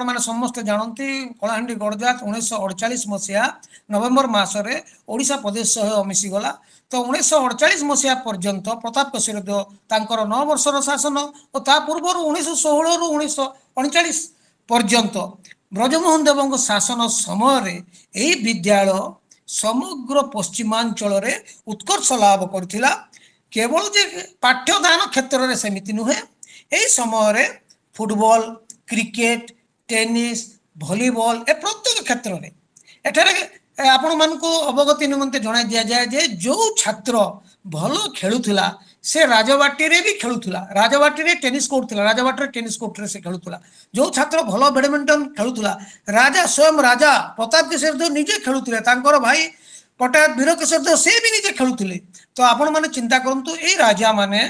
माने समस्त जानती कलाहांडी गड़जात 1948 मसीहा नवेम्बर मासरे ओडिशा प्रदेश सह मिसीगला तो 1948 मसीहा पर्यंत प्रताप केशरी देव तांकर 9 वर्षर शासन और ता पूर्व 1916 रु 1939 पर्यंत ब्रजमोहन देव शासन समय यही विद्यालय समग्र पश्चिमांचल उत्कर्ष लाभ करथिला केवल जे पाठ्यदान क्षेत्र में सेमिति नुहे यही समय फुटबॉल क्रिकेट टेनिस वॉलीबॉल ए प्रत्येक क्षेत्र में एठारे आपण मानक अवगति निमंते जणाई दिया जाए जे जो छात्र भल खेलुला से राजबाटी रे भी खेलुला राजबाटी रे टेनिस कोर्ट थिला राजबाटी रे टेनिस कोर्ट रे से खेलुला जो छात्र भल बैडमिंटन खेलुला राजा स्वयं राजा प्रताप केशरी देव निजे खेलुले तांकर भाई पटायत वीर केशरी देव से भी निजे खेलुले तो आपण माने चिंता करंतु ए राजा माने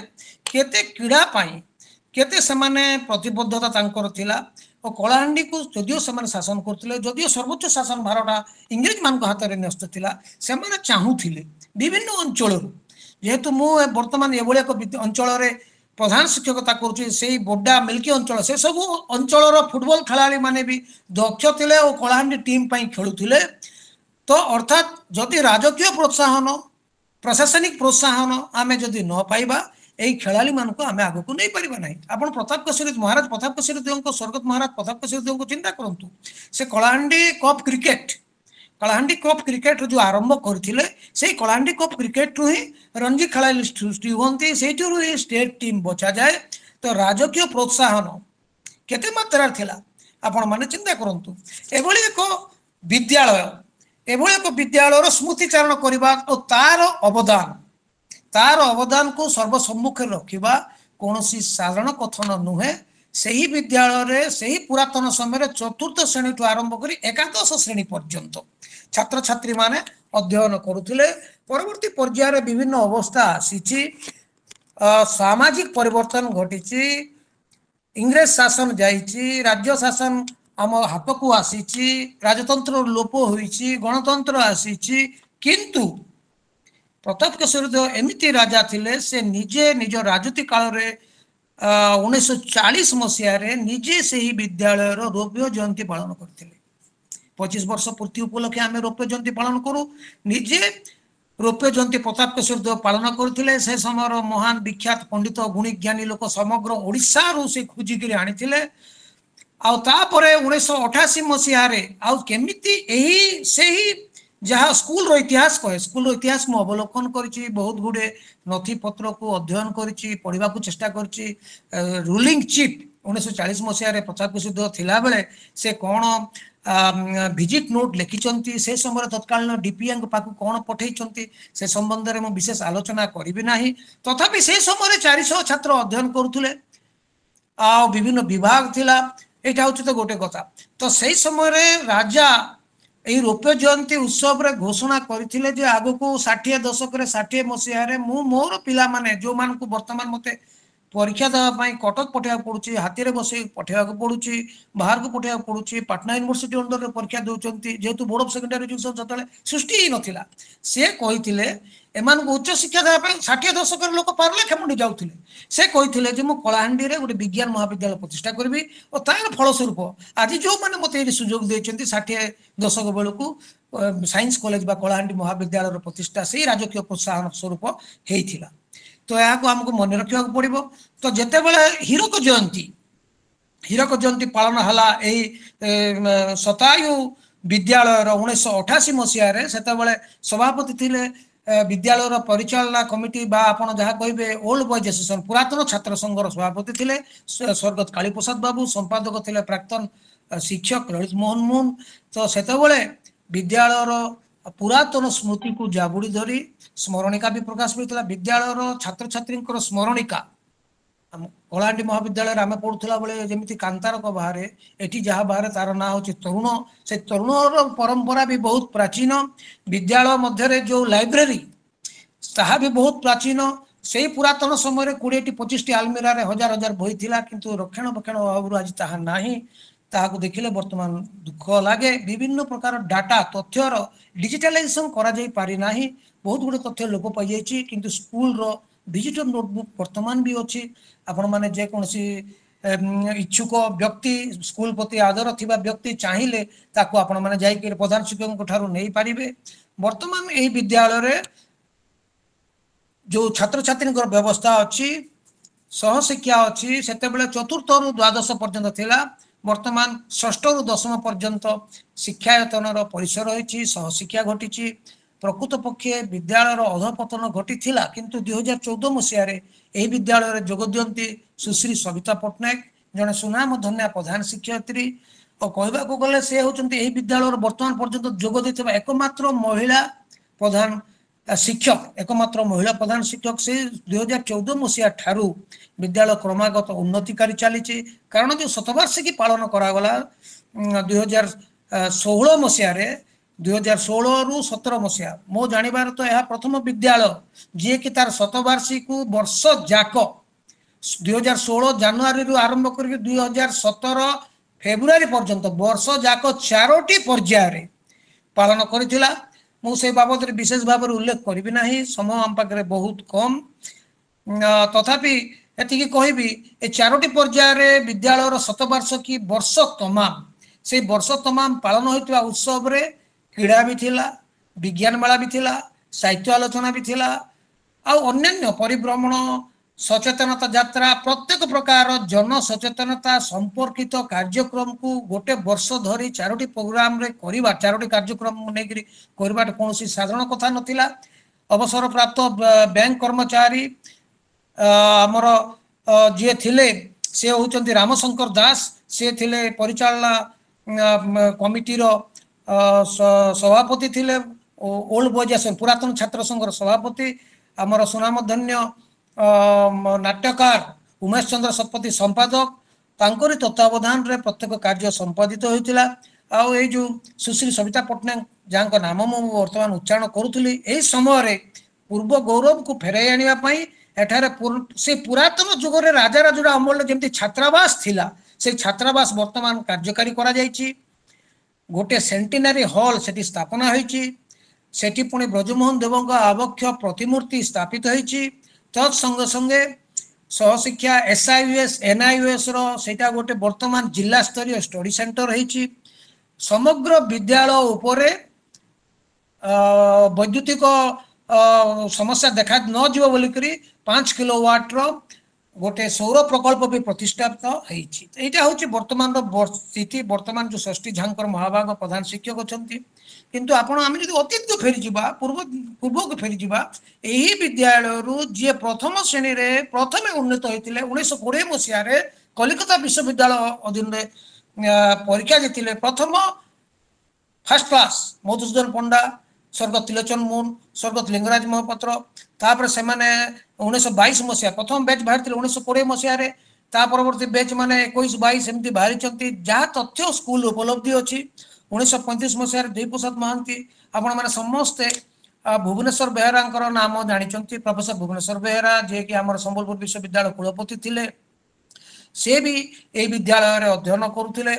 केते क्रीड़ा पाई केते समाने प्रतिबद्धता तांकर थिला और कलाहांडी को जदियो समाने शासन करथिले जदियो सर्वोच्च शासन भारटा इंग्रेज मान को हाथ रे न्यस्त थिला समाने चाहूथिले विभिन्न अंचल जेहेतु मु वर्तमान एभली एक अंचल रे प्रधान शिक्षकता करुछि सेही बोड्डा मिल्की अंचल से सब अंचल फुटबॉल खेलाड़ी माने भी दक्ष थिले और कलाहांडी टीम पाई खेलुथिले तो अर्थात जदि राजकीय प्रोत्साहन प्रशासनिक प्रोत्साहन आमे जदि न पाइबा यही खेलाड़ी मानक आम आग को नहीं पारिबा नहीं आपण प्रताप केशरी महाराज प्रताप केशरी देव स्वर्गत महाराज प्रताप केशरी देव को चिंता करंतु से कलाहांडी कप क्रिकेट जो आरंभ करथिले से कलाहांडी कप क्रिकेट रु ही रणजी खेलाड़ी सृष्टि होती से स्टेट टीम बचा जाए तो राजकीय प्रोत्साहन केते मात्रा थिला आपण माने चिंता करंतु एभली एक विद्यालय स्मृतिचारण करने और तार अवदान को सर्वसम्मुख रखा कौन साधारण कथन नुहे से ही विद्यालय से ही पुरातन समय चतुर्थ श्रेणी ठू आरंभ कर एकादश श्रेणी पर्यंत छात्र छात्री माने अध्ययन करुले परवर्ती पर्यायर विभिन्न अवस्था आसी सामाजिक परिवर्तन घटी इंग्रेज शासन जाइए राज्य शासन आम हाथ को आसी राजतंत्र लोप होइछि गणतंत्र आसी किंतु प्रताप केशरी देव एमिति राजा थिले से निजे निज राजनीति काल रे 1940 मसीह निजे से ही विद्यालय रौप्य जयंती पालन करथिले 25 वर्ष पूर्ति उपलक्षे आम रौप्य जयंती पालन करूँ निजे रौप्य जयंती प्रताप केशरी देव पालन करथिले से समय महान विख्यात पंडित गुणी ज्ञानी लोक समग्र ओडिशा रु से खोजिक आनी आउे 1988 मसीह केमिति से ही जहाँ स्कूल इतिहास कहे स्कूल इतिहास मु अवलोकन करी बहुत गुड़े नथी पत्र को अध्ययन करी पढ़ा चेष्टा करी रूलिंग चिट 1940 मसीह प्रताप केशरी देव थिला बेले से कौन विजिट नोट लिखिं से समय तत्कालीन डीपीए पाक कौन पठे से संबंध में मुझे विशेष आलोचना करी ना तथापि से समय 400 छात्र अध्ययन करुले आ विभिन्न विभाग थिला एटा हूँ तो गोटे कथा तो से समय राजा यही रौप्य जयंती उत्सव रे घोषणा करथिले आग को 60 दशक 60 मसीह मोर पिला माने जो मान को वर्तमान मते परीक्षा देवाई कटक पठा पड़ुची हाथी बसई पठा पड़ुची बाहर को पठा पड़ुची पटना यूनिवर्सिटी अंडर परीक्षा दौरान जेहेतु बोर्ड ऑफ सेकेंडरी एजुकेशन जो सृष्टि ही नाला सी कही एमान उच्च शिक्षा देवाई 60 दशक लोक पार्ले खेमुंडी जाऊे से कही मु कलाहांडी रे गोटे विज्ञान महाविद्यालय प्रतिष्ठा करी और तार फलस्वरूप आज जो मैंने मत ये सुजोग देते 60 दशक बेलू साइंस कॉलेज बा कलाहांडी महाविद्यालय प्रतिष्ठा से राजकीय प्रोत्साहन स्वरूप होता तो यहाँ को आमको मन रखा पड़ो तो जिते बड़े हीरक जयंती पालन है शतायु विद्यालय 1988 मसीह से सभापति थिले विद्यालय परिचालना कमिटी बा आपण जहाँ कहे ओल्ड बॉयज एसोसिएशन पुरातन छात्र संघर सभापति थिले स्वर्गत काली प्रसाद बाबू संपादक थिले प्राक्तन शिक्षक ललित मोहन मुन तो सेतबेले विद्यालयर पुरातन स्मृति को जाबुड़ी धरी स्मरणिका भी प्रकाश पाइला विद्यालयर छात्र छात्री स्मरणिका कलाहांडी महाविद्यालय आम पढ़ुला बेले जमी कांतारक बाहर एटी जहाँ बाहर तार ना हूँ तरुण से तरुणर परंपरा भी बहुत प्राचीन विद्यालय मध्य जो लाइब्रेरी ताहा भी बहुत प्राचीन से पुरातन समय 20-25 आलमीरा हजार हजार बही थिला किंतु रक्षणाबेक्षण अभाव आज ताहा नाही ताहाको देखिले वर्तमान दुख लागे विभिन्न प्रकार डाटा तथ्यर डिजिटालाइजेशन करा जाई पारि नाही बहुत गुडे तथ्य लोप पाई जाइछि किंतु स्कूल रो डिजिटल नोटबुक वर्तमान भी अछि आपण माने जे कोनसी इच्छुक व्यक्ति स्कूल प्रति आदर थिबा व्यक्ति चाहिए ताको आपण माने जाई के प्रधान शिक्षक ठारू नै पारिबे वर्तमान एही विद्यालय रे जो छात्र छात्री व्यवस्था अच्छी सहशिक्षा अच्छी से चतुर्थ रु द्वादश पर्यंत थिला वर्तमान षष्ठ रु दशम पर्यंत शिक्षायतन परिसर रही सहशिक्षा घटी प्रकृत पक्षे विद्यालय अधपतन घटी किंतु 2014 मसीह यही विद्यालय जोग दियंती सुश्री सविता पट्टनायक जड़े सुनाम धन्या प्रधान शिक्षयित्री और कहवाक गले से होती विद्यालय वर्तमान पर्यंत जोग देथिबा एकमात्र महिला प्रधान शिक्षक एकमात्र महिला प्रधान शिक्षक से 2014 मसीहा ठारू विद्यालय क्रमागत उन्नतिकारी चली कारण जो शतवार्षिकी पालन करागला 2016 मसीह 2016 रु 17 मसीहा मो जानिबार तो यह प्रथम विद्यालय जी कि तार शतवार्षिक वर्ष जाक 2016 जनवरी रु आरंभ करके 2017 फेब्रुआरी पर्यंत वर्ष जाक 4टी पर्याय पालन करिथिला मुझे बाबद विशेष भाव में उल्लेख करी ना समय आम पाखे बहुत कम तथापि एति कहबी ए 4टी पर्याय विद्यालय शतवार्षिकी वर्ष तमाम से वर्ष तमाम पालन होता उत्सव रे क्रीड़ा भी थिला विज्ञान मेला भी थिला साहित्य आलोचना भी थिला आ अन्य परिभ्रमण सचेतनता यात्रा प्रत्येक प्रकार जन सचेतनता संपर्कित कार्यक्रम को गोटे वर्ष धरी 4टी प्रोग्राम रे करिबा 4टी कार्यक्रम नेगिरी करिबा कोनोसी साधारण कथा नथिला अवसर प्राप्त बैंक कर्मचारी हमर जे थिले से होचंती रामशंकर दास से थिले परिचालना कमिटी रो सभापति थिले ओल्ड बॉयज पुरातन छात्र संघर सभापति हमर सुनामधन्य नाट्यकार उमेश चंद्र शतपथी संपादक तांकरी तत्वावधान रे प्रत्येक कार्य संपादित होइतिला आ ए जो सुश्री सविता पट्टनायक जहाँ नाम मु वर्तमान उच्चारण करुली यही समय पूर्व गौरव को फेराई आनिबा पई एठारे से पुरातन जुगरे राजा राजुरा अमल जमती छात्रावास थिला से छात्रावास वर्तमान कार्यकारी करा जायछि गोटे सेंटिनारी हॉल सेठी स्थापना होइछि सेठी पुणी ब्रजमोहन देवଙ୍କ आबक्ष प्रतिमूर्ति स्थापित होइछि तत्संगे संगे सहशिक्षा SIUS NIUS सेटा गोटे वर्तमान जिला स्तरीय स्टडी सेंटर रही समग्र विद्यालय उपरे वैद्युतिक समस्या देखा न जीव बोलिकरी 5 किलोवाट गोटे सौर प्रकल्प भी प्रतिष्ठापित होता हूँ वर्तमान स्थिति वर्तमान जो षष्ठी झांकर महाभाग प्रधान शिक्षक अच्छा किंतु आपण आम जो अतीत को फेरी जावा पूर्व को फेरी जावा यही विद्यालय जी प्रथम श्रेणी रे प्रथम उन्नीत होते 1920 मसीह कलिकता विश्वविद्यालय अधीन परीक्षा देते प्रथम फर्स्ट क्लास मधुसूदन पंडा स्वर्गत त्रिलोचन मुन स्वर्गत लिंगराज महापात्र तापर से 1922 मसीहा प्रथम बैच बाहर 1920 मसीह परवर्ती बैच माने 21-22 एमती बाहरी जहाँ तथ्य स्कूल उपलब्धि अच्छी 1935 मसीह देवप्रसाद महांती आपण मैंने समस्ते भुवनेश्वर बेहेरा नाम जानी प्रोफेसर भुवनेश्वर बेहेरा जे कि आम संबलपुर विश्वविद्यालय कुलपति थिले से भी यही विद्यालय अध्ययन करुले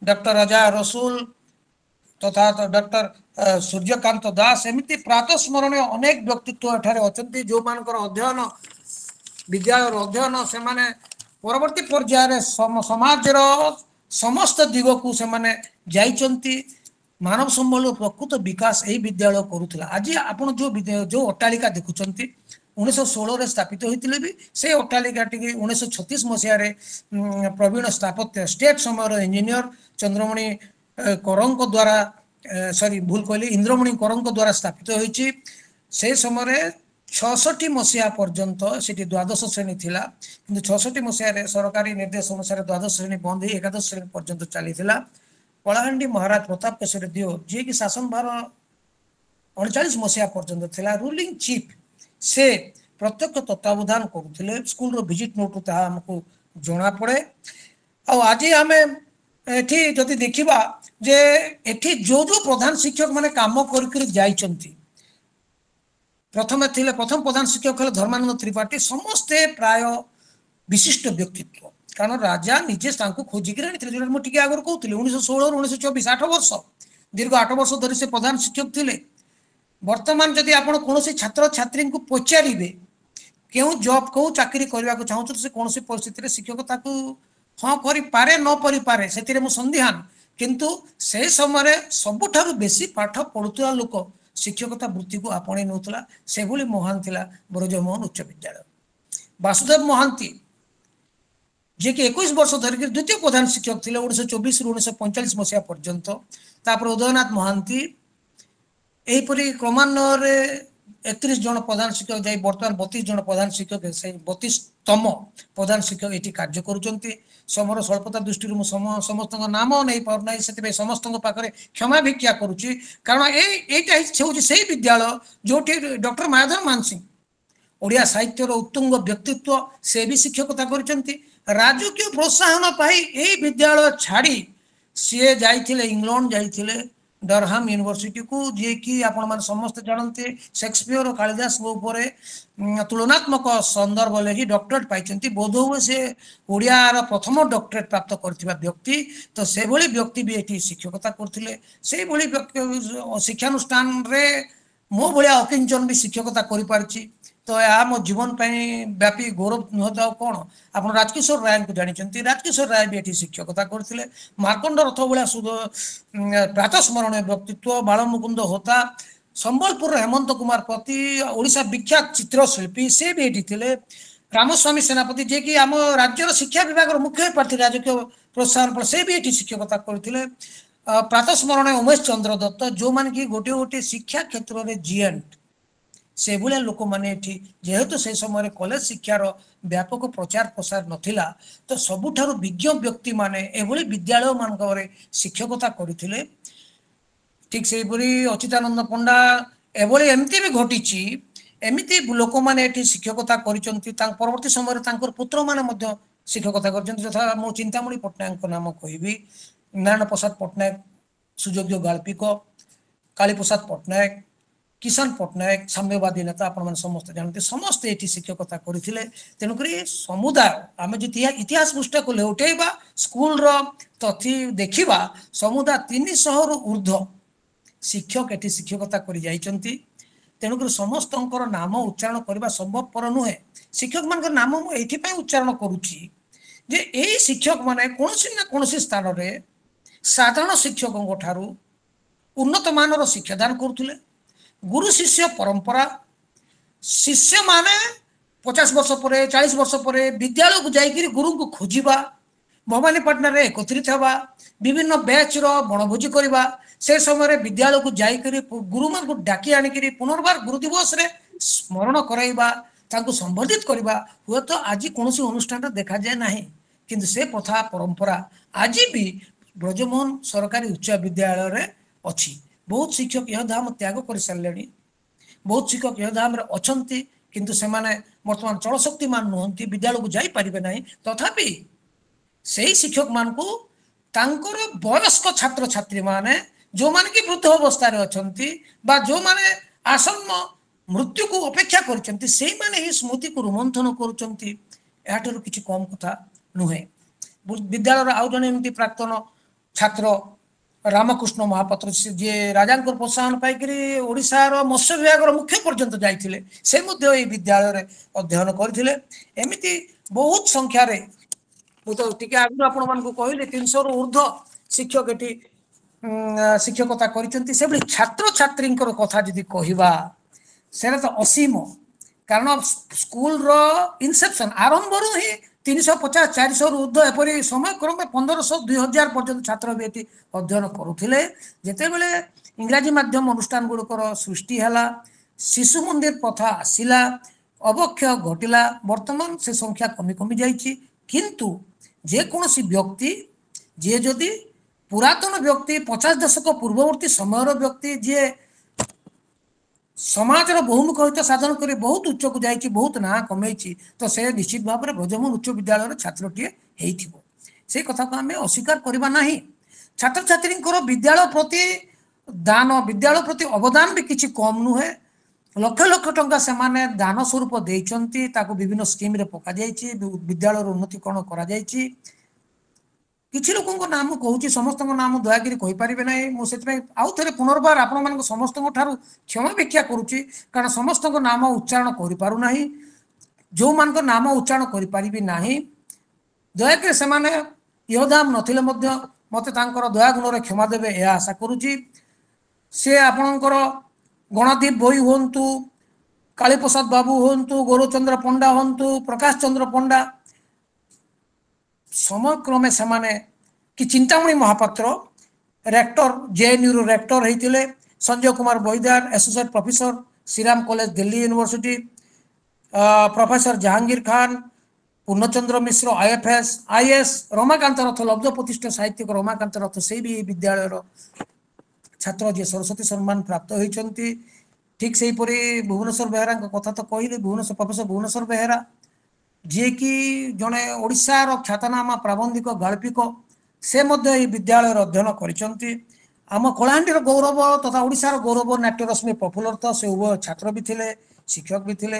डॉक्टर राजा रसुल तथा डॉक्टर सूर्यकांत दास एमती प्रातस्मरणीय अनेक व्यक्तित्व एठारे अछंती जो मानकर अध्ययन विद्यालय अध्ययन से माने परवर्ती पर्याय समाज समस्त दिग को से माने जाइचंती मानव संबल प्रकृत विकास यही विद्यालय करुला आज आपण जो अट्टालिका देखुंत 1916 रे स्थापित होते भी से अट्टालिका 1936 मसीह प्रवीण स्थापत्य स्टेट समय इंजीनियर चंद्रमणि करंक द्वारा सॉरी भूल कहली इंद्रमणि करंक द्वारा स्थापित होती से समय 66 ମସିହା ପର୍ଯ୍ୟନ୍ତ ସେଠି ଦ୍ୱାଦଶ ଶ୍ରେଣୀ ଥିଲା, କିନ୍ତୁ 66 ମସିହାରେ ସରକାରୀ ନିର୍ଦ୍ଦେଶ ଅନୁସାରେ ଦ୍ୱାଦଶ ଶ୍ରେଣୀ ବନ୍ଦ ହୋଇ ଏକାଦଶ ଶ୍ରେଣୀ ପର୍ଯ୍ୟନ୍ତ ଚାଲିଥିଲା। କଳାହାଣ୍ଡି ମହାରାଜ ପ୍ରତାପ କେଶରୀ ଦିଓ ଯିଏକି ଶାସନ ଭାର 39 ମସିହା ପର୍ଯ୍ୟନ୍ତ ଥିଲା ରୁଲିଂ ଚିଫ୍, ସେ ପ୍ରତ୍ୟକ୍ଷ ତତ୍ତ୍ୱାବଧାନ କରୁଥିଲେ। ସ୍କୁଲର ଭିଜିଟ୍ ନୋଟରୁ ତାହା ଆମକୁ ଜଣାପଡ଼େ। ଆଉ ଆଜି ଆମେ ଏଠି ଯଦି ଦେଖିବା ଯେ ଏଠି ଯୋଉ ପ୍ରଧାନ ଶିକ୍ଷକ ମାନେ କାମ କରିକି ଯାଇଛନ୍ତି, ପ୍ରଥମ ପ୍ରଧାନ ଶିକ୍ଷକ ହେଲେ ଧର୍ମାନନ୍ଦ ତ୍ରିପାଠୀ। ସମସ୍ତେ ପ୍ରାୟ ବିଶିଷ୍ଟ ବ୍ୟକ୍ତିତ୍ୱ, କାରଣ ରାଜା ନିଜେ ତାଙ୍କୁ ଖୋଜିକି ଆଣିଥିଲେ। ଯୋଉଟା ମୁଁ ଟିକେ ଆଗରୁ କହୁଥିଲି 1916ରୁ 1924 8 ବର୍ଷ, ଦୀର୍ଘ 8 ବର୍ଷ ଧରି ସେ ପ୍ରଧାନ ଶିକ୍ଷକ ଥିଲେ। ବର୍ତ୍ତମାନ ଯଦି ଆପଣ କୌଣସି ଛାତ୍ରଛାତ୍ରୀଙ୍କୁ ପଚାରିବେ କେଉଁ ଜବ୍ କେଉଁ ଚାକିରି କରିବାକୁ ଚାହୁଁଛନ୍ତି, ସେ କୌଣସି ପରିସ୍ଥିତିରେ ଶିକ୍ଷକତାକୁ ହଁ କରିପାରେ ନ କରିପାରେ ସେଥିରେ ମୁଁ ସନ୍ଦିହାନ, କିନ୍ତୁ ସେ ସମୟରେ ସବୁଠାରୁ ବେଶୀ ପାଠ ପଢୁଥିବା ଲୋକ ଶିକ୍ଷକତା ବୃତ୍ତିକୁ ଆପଣେଇ ନେଉଥିଲା। ସେଭଳି ମହାନ ଥିଲା ବ୍ରଜମୋହନ ଉଚ୍ଚ ବିଦ୍ୟାଳୟ। ବାସୁଦେବ ମହାନ୍ତି ଯିଏକି 21 ବର୍ଷ ଧରିକି ଦ୍ୱିତୀୟ ପ୍ରଧାନ ଶିକ୍ଷକ ଥିଲେ 1924ରୁ 1945 ମସିହା ପର୍ଯ୍ୟନ୍ତ। ତାପରେ ଉଦୟନାଥ ମହାନ୍ତି, ଏହିପରି କ୍ରମାନ୍ୱୟରେ 31 ଜଣ ପ୍ରଧାନ ଶିକ୍ଷକ ଯାଇ ବର୍ତ୍ତମାନ 32 ଜଣ ପ୍ରଧାନ ଶିକ୍ଷକ, ସେ 32ତମ ପ୍ରଧାନ ଶିକ୍ଷକ ଏଠି କାର୍ଯ୍ୟ କରୁଛନ୍ତି। ସମୟର ସ୍ୱଳ୍ପତା ଦୃଷ୍ଟିରୁ ମୁଁ ସମସ୍ତଙ୍କ ନାମ ନେଇପାରୁନାହିଁ, ସେଥିପାଇଁ ସମସ୍ତଙ୍କ ପାଖରେ କ୍ଷମା ଭିକ୍ଷା କରୁଛି। କାରଣ ଏଇଟା ହେଉଛି ସେଇ ବିଦ୍ୟାଳୟ ଯୋଉଠି ଡକ୍ଟର ମାୟାଧର ମାନସିଂହ ଓଡ଼ିଆ ସାହିତ୍ୟର ଉତ୍ତୁଙ୍ଗ ବ୍ୟକ୍ତିତ୍ୱ, ସେ ବି ଶିକ୍ଷକତା କରିଛନ୍ତି। ରାଜକୀୟ ପ୍ରୋତ୍ସାହନ ପାଇ ଏଇ ବିଦ୍ୟାଳୟ ଛାଡ଼ି ସିଏ ଯାଇଥିଲେ ଇଂଲଣ୍ଡ, ଯାଇଥିଲେ ଡରହାମ ୟୁନିଭର୍ସିଟିକୁ, ଯିଏକି ଆପଣମାନେ ସମସ୍ତେ ଜାଣନ୍ତି ସେକ୍ସପିୟର ଓ କାଳିଦାସଙ୍କ ଉପରେ ତୁଳନାତ୍ମକ ସନ୍ଦର୍ଭ ଲେଖି ଡକ୍ଟରେଟ୍ ପାଇଛନ୍ତି। ବୋଧହୁଏ ସେ ଓଡ଼ିଆର ପ୍ରଥମ ଡକ୍ଟରେଟ୍ ପ୍ରାପ୍ତ କରିଥିବା ବ୍ୟକ୍ତି। ତ ସେଭଳି ବ୍ୟକ୍ତି ବି ଏଠି ଶିକ୍ଷକତା କରୁଥିଲେ। ସେଇଭଳି ଶିକ୍ଷାନୁଷ୍ଠାନରେ ମୋ ଭଳିଆ ଅକିଞ୍ଚନ ବି ଶିକ୍ଷକତା କରିପାରିଛି। ତ ଏହା ମୋ ଜୀବନ ପାଇଁ ବ୍ୟାପୀ ଗୌରବ ନୁହଁ ତ ଆଉ କ'ଣ। ଆପଣ ରାଜକିଶୋର ରାୟଙ୍କୁ ଜାଣିଛନ୍ତି, ରାଜକିଶୋର ରାୟ ବି ଏଠି ଶିକ୍ଷକତା କରିଥିଲେ। ମାର୍କଣ୍ଡ ରଥ ଭଳିଆ ପ୍ରାତଃସ୍ମରଣୀୟ ବ୍ୟକ୍ତିତ୍ୱ ବାଳମୁକୁନ୍ଦ ହୋତା, ସମ୍ବଲପୁରର ହେମନ୍ତ କୁମାର ପତି, ଓଡ଼ିଶା ବିଖ୍ୟାତ ଚିତ୍ରଶିଳ୍ପୀ, ସେ ବି ଏଠି ଥିଲେ। ରାମସ୍ୱାମୀ ସେନାପତି ଯିଏକି ଆମ ରାଜ୍ୟର ଶିକ୍ଷା ବିଭାଗର ମୁଖ୍ୟ ପ୍ରାର୍ଥୀ, ରାଜକୀୟ ପ୍ରୋତ୍ସାହନ ଫଳ, ସେ ବି ଏଠି ଶିକ୍ଷକତା କରିଥିଲେ। ପ୍ରାତଃସ୍ମରଣୀୟ ଉମେଶ ଚନ୍ଦ୍ର ଦତ୍ତ, ଯେଉଁମାନେ କି ଗୋଟିଏ ଗୋଟିଏ ଶିକ୍ଷା କ୍ଷେତ୍ରରେ ଜିଏଣ୍ଟ, ସେଭଳିଆ ଲୋକମାନେ ଏଠି, ଯେହେତୁ ସେ ସମୟରେ କଲେଜ ଶିକ୍ଷାର ବ୍ୟାପକ ପ୍ରଚାର ପ୍ରସାର ନଥିଲା, ତ ସବୁଠାରୁ ବିଜ୍ଞ ବ୍ୟକ୍ତିମାନେ ଏଭଳି ବିଦ୍ୟାଳୟ ମାନଙ୍କରେ ଶିକ୍ଷକତା କରିଥିଲେ। ଠିକ୍ ସେହିପରି ଅଚ୍ୟୁତାନନ୍ଦ ପଣ୍ଡା, ଏଭଳି ଏମିତି ବି ଘଟିଛି, ଏମିତି ଲୋକମାନେ ଏଠି ଶିକ୍ଷକତା କରିଛନ୍ତି। ତାଙ୍କ ପରବର୍ତ୍ତୀ ସମୟରେ ତାଙ୍କର ପୁତ୍ରମାନେ ମଧ୍ୟ ଶିକ୍ଷକତା କରିଛନ୍ତି। ଯଥା ମୁଁ ଚିନ୍ତାମଣି ପଟ୍ଟନାୟକଙ୍କ ନାମ କହିବି, ନାରାୟଣ ପ୍ରସାଦ ପଟ୍ଟନାୟକ ସୁଯୋଗ୍ୟ ଗାଳ୍ପିକ, କାଳୀପ୍ରସାଦ ପଟ୍ଟନାୟକ, କିଶନ ପଟ୍ଟନାୟକ ସାମ୍ୟବାଦୀ ନେତା, ଆପଣମାନେ ସମସ୍ତେ ଜାଣନ୍ତି, ସମସ୍ତେ ଏଠି ଶିକ୍ଷକତା କରିଥିଲେ। ତେଣୁକରି ସମୁଦାୟ ଆମେ ଯଦି ଇତିହାସ ପୃଷ୍ଠାକୁ ଲେଉଟେଇବା, ସ୍କୁଲର ତଥ୍ୟ ଦେଖିବା, ସମୁଦାୟ 300ରୁ ଉର୍ଦ୍ଧ୍ୱ ଶିକ୍ଷକ ଏଠି ଶିକ୍ଷକତା କରି ଯାଇଛନ୍ତି। ତେଣୁକରି ସମସ୍ତଙ୍କର ନାମ ଉଚ୍ଚାରଣ କରିବା ସମ୍ଭବପର ନୁହେଁ। ଶିକ୍ଷକମାନଙ୍କର ନାମ ମୁଁ ଏଇଥିପାଇଁ ଉଚ୍ଚାରଣ କରୁଛି ଯେ ଏଇ ଶିକ୍ଷକମାନେ କୌଣସି ନା କୌଣସି ସ୍ଥାନରେ ସାଧାରଣ ଶିକ୍ଷକଙ୍କ ଠାରୁ ଉନ୍ନତ ମାନର ଶିକ୍ଷାଦାନ କରୁଥିଲେ। ଗୁରୁ ଶିଷ୍ୟ ପରମ୍ପରା, ଶିଷ୍ୟମାନେ 50 ବର୍ଷ ପରେ 40 ବର୍ଷ ପରେ ବିଦ୍ୟାଳୟକୁ ଯାଇକରି ଗୁରୁଙ୍କୁ ଖୋଜିବା, ଭବାନୀପାଟଣାରେ ଏକତ୍ରିତ ହେବା, ବିଭିନ୍ନ ବ୍ୟାଚ୍ର ବଣଭୋଜି କରିବା, ସେ ସମୟରେ ବିଦ୍ୟାଳୟକୁ ଯାଇକରି ଗୁରୁମାନଙ୍କୁ ଡାକି ଆଣିକରି ପୁନର୍ବାର ଗୁରୁ ଦିବସରେ ସ୍ମରଣ କରାଇବା, ତାଙ୍କୁ ସମ୍ବୋଧିତ କରିବା, ହୁଏତ ଆଜି କୌଣସି ଅନୁଷ୍ଠାନରେ ଦେଖାଯାଏ ନାହିଁ, କିନ୍ତୁ ସେ ପ୍ରଥା ପରମ୍ପରା ଆଜି ବି ବ୍ରଜମୋହନ ସରକାରୀ ଉଚ୍ଚ ବିଦ୍ୟାଳୟରେ ଅଛି। ବହୁତ ଶିକ୍ଷକ ଏହା ଧାମ ତ୍ୟାଗ କରିସାରିଲେଣି, ବହୁତ ଶିକ୍ଷକ ଏହା ଧାମରେ ଅଛନ୍ତି, କିନ୍ତୁ ସେମାନେ ବର୍ତ୍ତମାନ ଚଳଶକ୍ତିମାନ ନୁହନ୍ତି, ବିଦ୍ୟାଳୟକୁ ଯାଇପାରିବେ ନାହିଁ। ତଥାପି ସେଇ ଶିକ୍ଷକମାନଙ୍କୁ ତାଙ୍କର ବୟସ୍କ ଛାତ୍ରଛାତ୍ରୀମାନେ, ଯେଉଁମାନେ କି ବୃଦ୍ଧ ଅବସ୍ଥାରେ ଅଛନ୍ତି ବା ଯେଉଁମାନେ ଆସନ୍ନ ମୃତ୍ୟୁକୁ ଅପେକ୍ଷା କରିଛନ୍ତି, ସେଇମାନେ ହିଁ ସ୍ମୃତିକୁ ରୋମନ୍ଥନ କରୁଛନ୍ତି। ଏହାଠାରୁ କିଛି କମ୍ କଥା ନୁହେଁ। ବିଦ୍ୟାଳୟର ଆଉ ଜଣେ ଏମିତି ପ୍ରାକ୍ତନ ଛାତ୍ର ରାମକୃଷ୍ଣ ମହାପାତ୍ର, ଯିଏ ରାଜାଙ୍କର ପ୍ରୋତ୍ସାହନ ପାଇକରି ଓଡ଼ିଶାର ମତ୍ସ୍ୟ ବିଭାଗର ମୁଖ୍ୟ ପର୍ଯ୍ୟନ୍ତ ଯାଇଥିଲେ, ସେ ମଧ୍ୟ ଏହି ବିଦ୍ୟାଳୟରେ ଅଧ୍ୟୟନ କରିଥିଲେ। ଏମିତି ବହୁତ ସଂଖ୍ୟାରେ, ମୁଁ ତ ଟିକେ ଆଗରୁ ଆପଣମାନଙ୍କୁ କହିଲି 300ରୁ ଉର୍ଦ୍ଧ୍ୱ ଶିକ୍ଷକ ଏଠି ଶିକ୍ଷକତା କରିଛନ୍ତି। ସେଭଳି ଛାତ୍ରଛାତ୍ରୀଙ୍କର କଥା ଯଦି କହିବା, ସେଟା ତ ଅସୀମ। କାରଣ ସ୍କୁଲର ଇନସେପସନ୍ ଆରମ୍ଭରୁ ହିଁ 350 400ରୁ ଉର୍ଦ୍ଧ୍ୱ, ଏପରି ସମୟକ୍ରମେ 1500 2000 ପର୍ଯ୍ୟନ୍ତ ଛାତ୍ର ବି ଏଠି ଅଧ୍ୟୟନ କରୁଥିଲେ। ଯେତେବେଳେ ଇଂରାଜୀ ମାଧ୍ୟମ ଅନୁଷ୍ଠାନ ଗୁଡ଼ିକର ସୃଷ୍ଟି ହେଲା, ଶିଶୁ ମନ୍ଦିର ପ୍ରଥା ଆସିଲା, ଅବକ୍ଷୟ ଘଟିଲା, ବର୍ତ୍ତମାନ ସେ ସଂଖ୍ୟା କମି କମି ଯାଇଛି। କିନ୍ତୁ ଯେକୌଣସି ବ୍ୟକ୍ତି ଯିଏ ଯଦି ପୁରାତନ ବ୍ୟକ୍ତି 50 ଦଶକ ପୂର୍ବବର୍ତ୍ତୀ ସମୟର ବ୍ୟକ୍ତି ଯିଏ ସମାଜର ବହୁମୁଖ ହିତ ସାଧନ କରି ବହୁତ ଉଚ୍ଚକୁ ଯାଇଛି, ବହୁତ ନାଁ କମେଇଛି, ତ ସେ ନିଶ୍ଚିତ ଭାବରେ ବ୍ରଜମୋହନ ଉଚ୍ଚ ବିଦ୍ୟାଳୟର ଛାତ୍ରଟିଏ ହେଇଥିବ। ସେଇ କଥାକୁ ଆମେ ଅସ୍ୱୀକାର କରିବା ନାହିଁ। ଛାତ୍ରଛାତ୍ରୀଙ୍କର ବିଦ୍ୟାଳୟ ପ୍ରତି ଦାନ, ବିଦ୍ୟାଳୟ ପ୍ରତି ଅବଦାନ ବି କିଛି କମ୍ ନୁହେଁ। ଲକ୍ଷ ଲକ୍ଷ ଟଙ୍କା ସେମାନେ ଦାନ ସ୍ୱରୂପ ଦେଇଛନ୍ତି, ତାକୁ ବିଭିନ୍ନ ସ୍କିମ୍ରେ ପକାଯାଇଛି, ବିଦ୍ୟାଳୟର ଉନ୍ନତିକରଣ କରାଯାଇଛି। କିଛି ଲୋକଙ୍କ ନାମ କହୁଛି, ସମସ୍ତଙ୍କ ନାମ ଦୟାକରି କହିପାରିବେ ନାହିଁ। ମୁଁ ସେଥିପାଇଁ ଆଉ ଥରେ ପୁନର୍ବାର ଆପଣମାନଙ୍କ ସମସ୍ତଙ୍କ ଠାରୁ କ୍ଷମା ଭିକ୍ଷା କରୁଛି, କାରଣ ସମସ୍ତଙ୍କ ନାମ ଉଚ୍ଚାରଣ କରିପାରୁନାହିଁ। ଯେଉଁମାନଙ୍କ ନାମ ଉଚ୍ଚାରଣ କରିପାରିବି ନାହିଁ, ଦୟାକରି ସେମାନେ ୟୋଧାମ ନଥିଲେ ମଧ୍ୟ ମୋତେ ତାଙ୍କର ଦୟାଗୁଣରେ କ୍ଷମା ଦେବେ, ଏହା ଆଶା କରୁଛି। ସେ ଆପଣଙ୍କର ଗଣଦୀପ ଭୋଇ ହୁଅନ୍ତୁ, କାଳୀପ୍ରସାଦ ବାବୁ ହୁଅନ୍ତୁ, ଗୌରଚନ୍ଦ୍ର ପଣ୍ଡା ହୁଅନ୍ତୁ, ପ୍ରକାଶ ଚନ୍ଦ୍ର ପଣ୍ଡା, ସମୟକ୍ରମେ ସେମାନେ କି ଚିନ୍ତାମଣି ମହାପାତ୍ର ରେକ୍ଟର, ଜେଏନ୍ୟୁର ରେକ୍ଟର ହେଇଥିଲେ, ସଞ୍ଜୟ କୁମାର ବୈଦାର associate professor, Shriram college Delhi university, professor Jahangir Khan, Purnachandra Mishra IFS, IS, Ramakanta Rath ଲବ୍ଧ ପ୍ରତିଷ୍ଠ ସାହିତ୍ୟିକ ରମାକାନ୍ତ ରଥ, ସେ ବି ଏହି ବିଦ୍ୟାଳୟର ଛାତ୍ର ଯିଏ ସରସ୍ୱତୀ ସମ୍ମାନ ପ୍ରାପ୍ତ ହୋଇଛନ୍ତି। ଠିକ୍ ସେହିପରି ଭୁବନେଶ୍ୱର ବେହେରାଙ୍କ କଥା ତ କହିଲି, ପ୍ରଫେସର ଭୁବନେଶ୍ୱର ବେହେରା ଯିଏକି ଜଣେ ଓଡ଼ିଶାର ଖ୍ୟାତନାମା ପ୍ରାବନ୍ଧିକ ଗାଳ୍ପିକ, ସେ ମଧ୍ୟ ଏହି ବିଦ୍ୟାଳୟରେ ଅଧ୍ୟୟନ କରିଛନ୍ତି। ଆମ କଳାହାଣ୍ଡିର ଗୌରବ ତଥା ଓଡ଼ିଶାର ଗୌରବ ନାଟ୍ୟରଶ୍ମି ପ୍ରଫୁଲ୍ଲତ, ସେ ଉଭୟ ଛାତ୍ର ବି ଥିଲେ, ଶିକ୍ଷକ ବି ଥିଲେ।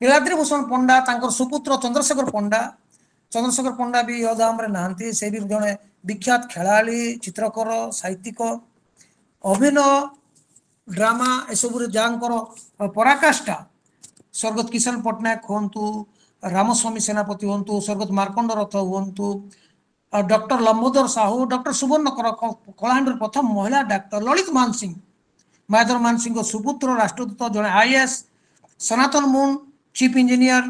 ନୀଳାଦ୍ରି ଭୂଷଣ ପଣ୍ଡା, ତାଙ୍କର ସୁପୁତ୍ର ଚନ୍ଦ୍ରଶେଖର ପଣ୍ଡା, ଚନ୍ଦ୍ରଶେଖର ପଣ୍ଡା ବି ୟୋଧାମରେ ନାହାନ୍ତି, ସେ ବି ଜଣେ ବିଖ୍ୟାତ ଖେଳାଳି, ଚିତ୍ରକର, ସାହିତ୍ୟିକ, ଅଭିନୟ, ଡ୍ରାମା ଏସବୁରେ ଯାହାଙ୍କର ପରାକାଷ୍ଠା, ସ୍ୱର୍ଗତ କିଶନ ପଟ୍ଟନାୟକ ହୁଅନ୍ତୁ, ରାମସ୍ୱାମୀ ସେନାପତି ହୁଅନ୍ତୁ, ସ୍ୱର୍ଗତ ମାର୍କଣ୍ଡ ରଥ ହୁଅନ୍ତୁ, ଡକ୍ଟର ଲମ୍ବୋଦର ସାହୁ, ଡକ୍ଟର ସୁବର୍ଣ୍ଣ କର, କଳାହାଣ୍ଡିର ପ୍ରଥମ ମହିଳା ଡାକ୍ତର ଲଳିତ ମାନସିଂହ, ମାୟାଧର ମାନସିଂହଙ୍କ ସୁପୁତ୍ର ରାଷ୍ଟ୍ରଦୂତ ଜଣେ IAS, ସନାତନ ମୁନ୍ chief engineer,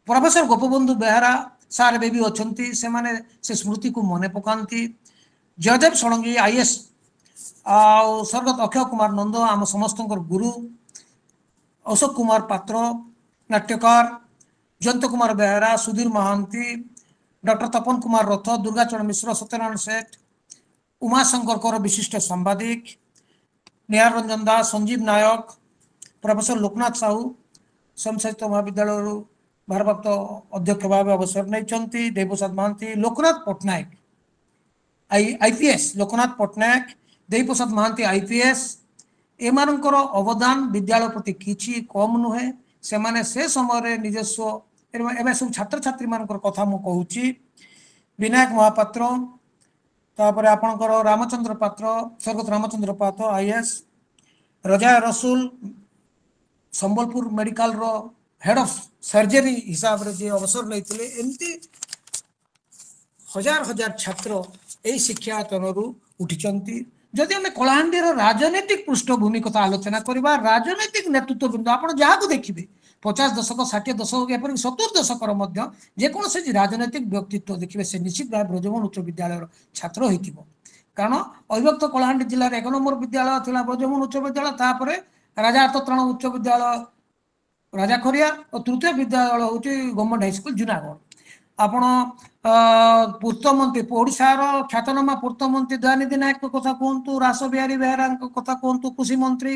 professor Gopabandhu Behera sir ଏବେ ବି ଅଛନ୍ତି, ସେମାନେ ସେ ସ୍ମୃତିକୁ ମନେ ପକାନ୍ତି। ଜୟଦେବ ଷଡ଼ଙ୍ଗୀ IAS, ଆଉ ସ୍ୱର୍ଗତ ଅକ୍ଷୟ କୁମାର ନନ୍ଦ ଆମ ସମସ୍ତଙ୍କର ଗୁରୁ, ଅଶୋକ କୁମାର ପାତ୍ର ନାଟ୍ୟକାର, ଜୟନ୍ତ କୁମାର ବେହେରା, ସୁଧୀର ମହାନ୍ତି, ଡକ୍ଟର ତପନ କୁମାର ରଥ, ଦୁର୍ଗାଚରଣ ମିଶ୍ର, ସତ୍ୟନାରାୟଣ ସେଠ, ଉମାଶଙ୍କର କର ବିଶିଷ୍ଟ ସାମ୍ବାଦିକ, ନିହାର ରଞ୍ଜନ ଦାସ, ସଞ୍ଜୀବ ନାୟକ, ପ୍ରଫେସର ଲୋକନାଥ ସାହୁ ସୋମ ସାହିତ୍ୟ ମହାବିଦ୍ୟାଳୟରୁ ଭାରପ୍ରାପ୍ତ ଅଧ୍ୟକ୍ଷ ଭାବେ ଅବସର ନେଇଛନ୍ତି, ଦେବପ୍ରସାଦ ମହାନ୍ତି, ଲୋକନାଥ ପଟ୍ଟନାୟକ IPS, ଲୋକନାଥ ପଟ୍ଟନାୟକ, ଦେବପ୍ରସାଦ ମହାନ୍ତି IPS, ଏମାନଙ୍କର ଅବଦାନ ବିଦ୍ୟାଳୟ ପ୍ରତି କିଛି କମ୍ ନୁହେଁ। ସେମାନେ ସେ ସମୟରେ ନିଜସ୍ୱ, ଏବେ ସବୁ ଛାତ୍ରଛାତ୍ରୀମାନଙ୍କର କଥା ମୁଁ କହୁଛି, ବିନାୟକ ମହାପାତ୍ର, ତାପରେ ଆପଣଙ୍କର ରାମଚନ୍ଦ୍ର ପାତ୍ର, ସ୍ୱର୍ଗତ ରାମଚନ୍ଦ୍ର ପାତ୍ର IAS, ରଜା ରସୁଲ ସମ୍ବଲପୁର ମେଡିକାଲର ହେଡ୍ ଅଫ୍ ସର୍ଜରୀ ହିସାବରେ ଯିଏ ଅବସର ନେଇଥିଲେ। ଏମିତି ହଜାର ହଜାର ଛାତ୍ର ଏହି ଶିକ୍ଷାୟତନରୁ ଉଠିଛନ୍ତି। ଯଦି ଆମେ କଳାହାଣ୍ଡିର ରାଜନୈତିକ ପୃଷ୍ଠଭୂମି କଥା ଆଲୋଚନା କରିବା, ରାଜନୈତିକ ନେତୃତ୍ୱବୃନ୍ଦ ଆପଣ ଯାହାକୁ ଦେଖିବେ 50 ଦଶକ, 60 ଦଶକ, ଏପରିକି 70 ଦଶକର ମଧ୍ୟ ଯେକୌଣସି ରାଜନୈତିକ ବ୍ୟକ୍ତିତ୍ୱ ଦେଖିବେ, ସେ ନିଶ୍ଚିତ ଭାବେ ବ୍ରଜମୋହନ ଉଚ୍ଚ ବିଦ୍ୟାଳୟର ଛାତ୍ର ହେଇଥିବ। କାରଣ ଅବିଭକ୍ତ କଳାହାଣ୍ଡି ଜିଲ୍ଲାରେ 1 ନମ୍ବର ବିଦ୍ୟାଳୟ ଥିଲା ବ୍ରଜମୋହନ ଉଚ୍ଚ ବିଦ୍ୟାଳୟ, ତାପରେ ରାଜା ଆର୍ତ୍ତତ୍ରାଣ ଉଚ୍ଚ ବିଦ୍ୟାଳୟ ରାଜାଖରିଆ ଓ ତୃତୀୟ ବିଦ୍ୟାଳୟ ହେଉଛି ଗଭର୍ଣ୍ଣମେଣ୍ଟ ହାଇସ୍କୁଲ ଜୁନାଗଡ଼। ଆପଣ ପୂର୍ତ୍ତମନ୍ତ୍ରୀ, ଓଡ଼ିଶାର ଖ୍ୟାତନାମା ପୂର୍ତ୍ତମନ୍ତ୍ରୀ ଦୟାନିଧି ନାୟକଙ୍କ କଥା କୁହନ୍ତୁ, ରାସ ବିହାରୀ ବେହେରାଙ୍କ କଥା କୁହନ୍ତୁ, କୃଷି ମନ୍ତ୍ରୀ,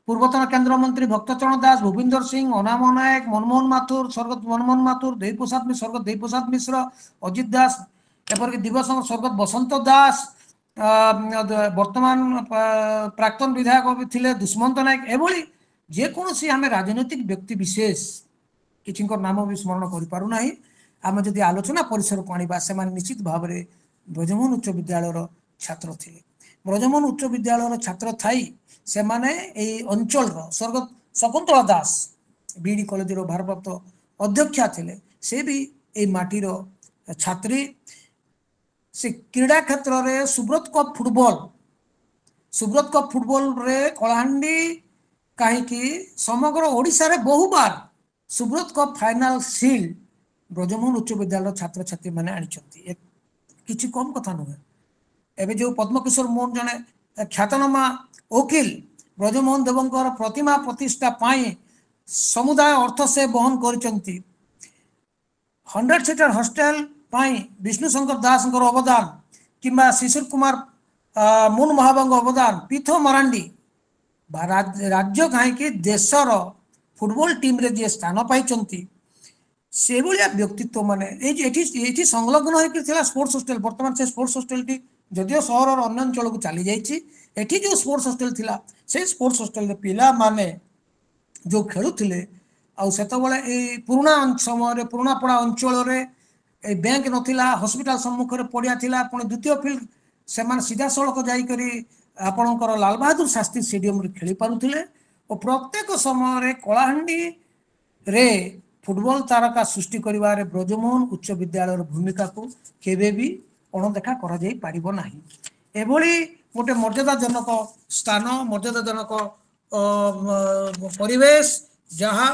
ପୂର୍ବତନ କେନ୍ଦ୍ରମନ୍ତ୍ରୀ ଭକ୍ତଚରଣ ଦାସ, ଭୂପିନ୍ଦର ସିଂ, ଅନାମ ନାୟକ, ମନମୋହନ ମାଥୁର, ସ୍ୱର୍ଗତ ମନମୋହନ ମାଥୁର, ସ୍ୱର୍ଗତ ଦେବପ୍ରସାଦ ମିଶ୍ର, ଅଜିତ ଦାସ, ଏପରିକି ଦିବସ ସ୍ୱର୍ଗତ ବସନ୍ତ ଦାସ, ବର୍ତ୍ତମାନ ପ୍ରାକ୍ତନ ବିଧାୟକ ଥିଲେ ଦୁଷ୍ମନ୍ତ ନାୟକ। ଏଭଳି ଯେକୌଣସି ଆମେ ରାଜନୈତିକ ବ୍ୟକ୍ତି ବିଶେଷ କିଛିଙ୍କ ନାମ ବି ସ୍ମରଣ କରିପାରୁନାହିଁ। ଆମେ ଯଦି ଆଲୋଚନା ପରିସରକୁ ଆଣିବା, ସେମାନେ ନିଶ୍ଚିତ ଭାବରେ ବ୍ରଜମୋହନ ଉଚ୍ଚ ବିଦ୍ୟାଳୟର ଛାତ୍ର ଥିଲେ। ବ୍ରଜମୋହନ ଉଚ୍ଚ ବିଦ୍ୟାଳୟର ଛାତ୍ର ଥାଇ ସେମାନେ ଏହି ଅଞ୍ଚଳର ସ୍ୱର୍ଗତ ଶକୁନ୍ତଳା ଦାସ BD କଲେଜର ଭାରପ୍ରାପ୍ତ ଅଧ୍ୟକ୍ଷା ଥିଲେ, ସେ ବି ଏହି ମାଟିର ଛାତ୍ରୀ। ସେ କ୍ରୀଡ଼ା କ୍ଷେତ୍ରରେ ସୁବ୍ରତ କପ୍ ଫୁଟବଲରେ କଳାହାଣ୍ଡି କାହିଁକି ସମଗ୍ର ଓଡ଼ିଶାରେ ବହୁବାର ସୁବ୍ରତ କପ୍ ଫାଇନାଲ ସିଲ୍ ବ୍ରଜମୋହନ ଉଚ୍ଚ ବିଦ୍ୟାଳୟର ଛାତ୍ରଛାତ୍ରୀମାନେ ଆଣିଛନ୍ତି, କିଛି କମ୍ କଥା ନୁହେଁ। ଏବେ ଯେଉଁ ପଦ୍ମକିଶୋର ମୋହନ ଜଣେ ଖ୍ୟାତନାମା ଓକିଲ, ब्रजमोहन देवଙ୍କର प्रतिमा प्रतिष्ठा पाई समुदाय अर्थ से बहन करिसंती 100 सीटर हॉस्टल पाई विष्णु शंकर दासଙ୍କର ଅବଦାନ किंबा शिशिर कुमार मुन महाबाबूଙ୍କ ଅବଦାନ पीठ मरांडी राज्य कहीं देशर फुटबॉल टीम रे जे स्थान पाई से भाया व्यक्तित्व माने संलग्न होता स्पोर्ट्स हॉस्टल बर्तमान से स्पोर्ट्स हॉस्टल टी जदिव सहर अन्य अंचल को चली जाइए जो स्पोर्ट्स हॉस्टल थिला से स्पोर्ट्स हॉस्टल पिला माने जो खेलुथिले आउ सेतबेले पुराना समय पुराना पड़ा अंचल बैंक नथिला हॉस्पिटल सम्मुख में पड़िया थिला पुणी द्वितीय फील्ड से सीधा सड़क जाइकरी आपणकर लाल बहादुर शास्त्री स्टेडियम रे खेली पारुथिले और प्रत्येक समय कलाहांडी रे फुटबॉल तारका सृष्टि करिवारे ब्रजमोहन उच्च विद्यालय भूमिका को केबे भी अणदेखा करा जाई पारिबो नाही एभली गोटे मर्यादाजनक स्थान मर्यादाजनक परिवेश जहाँ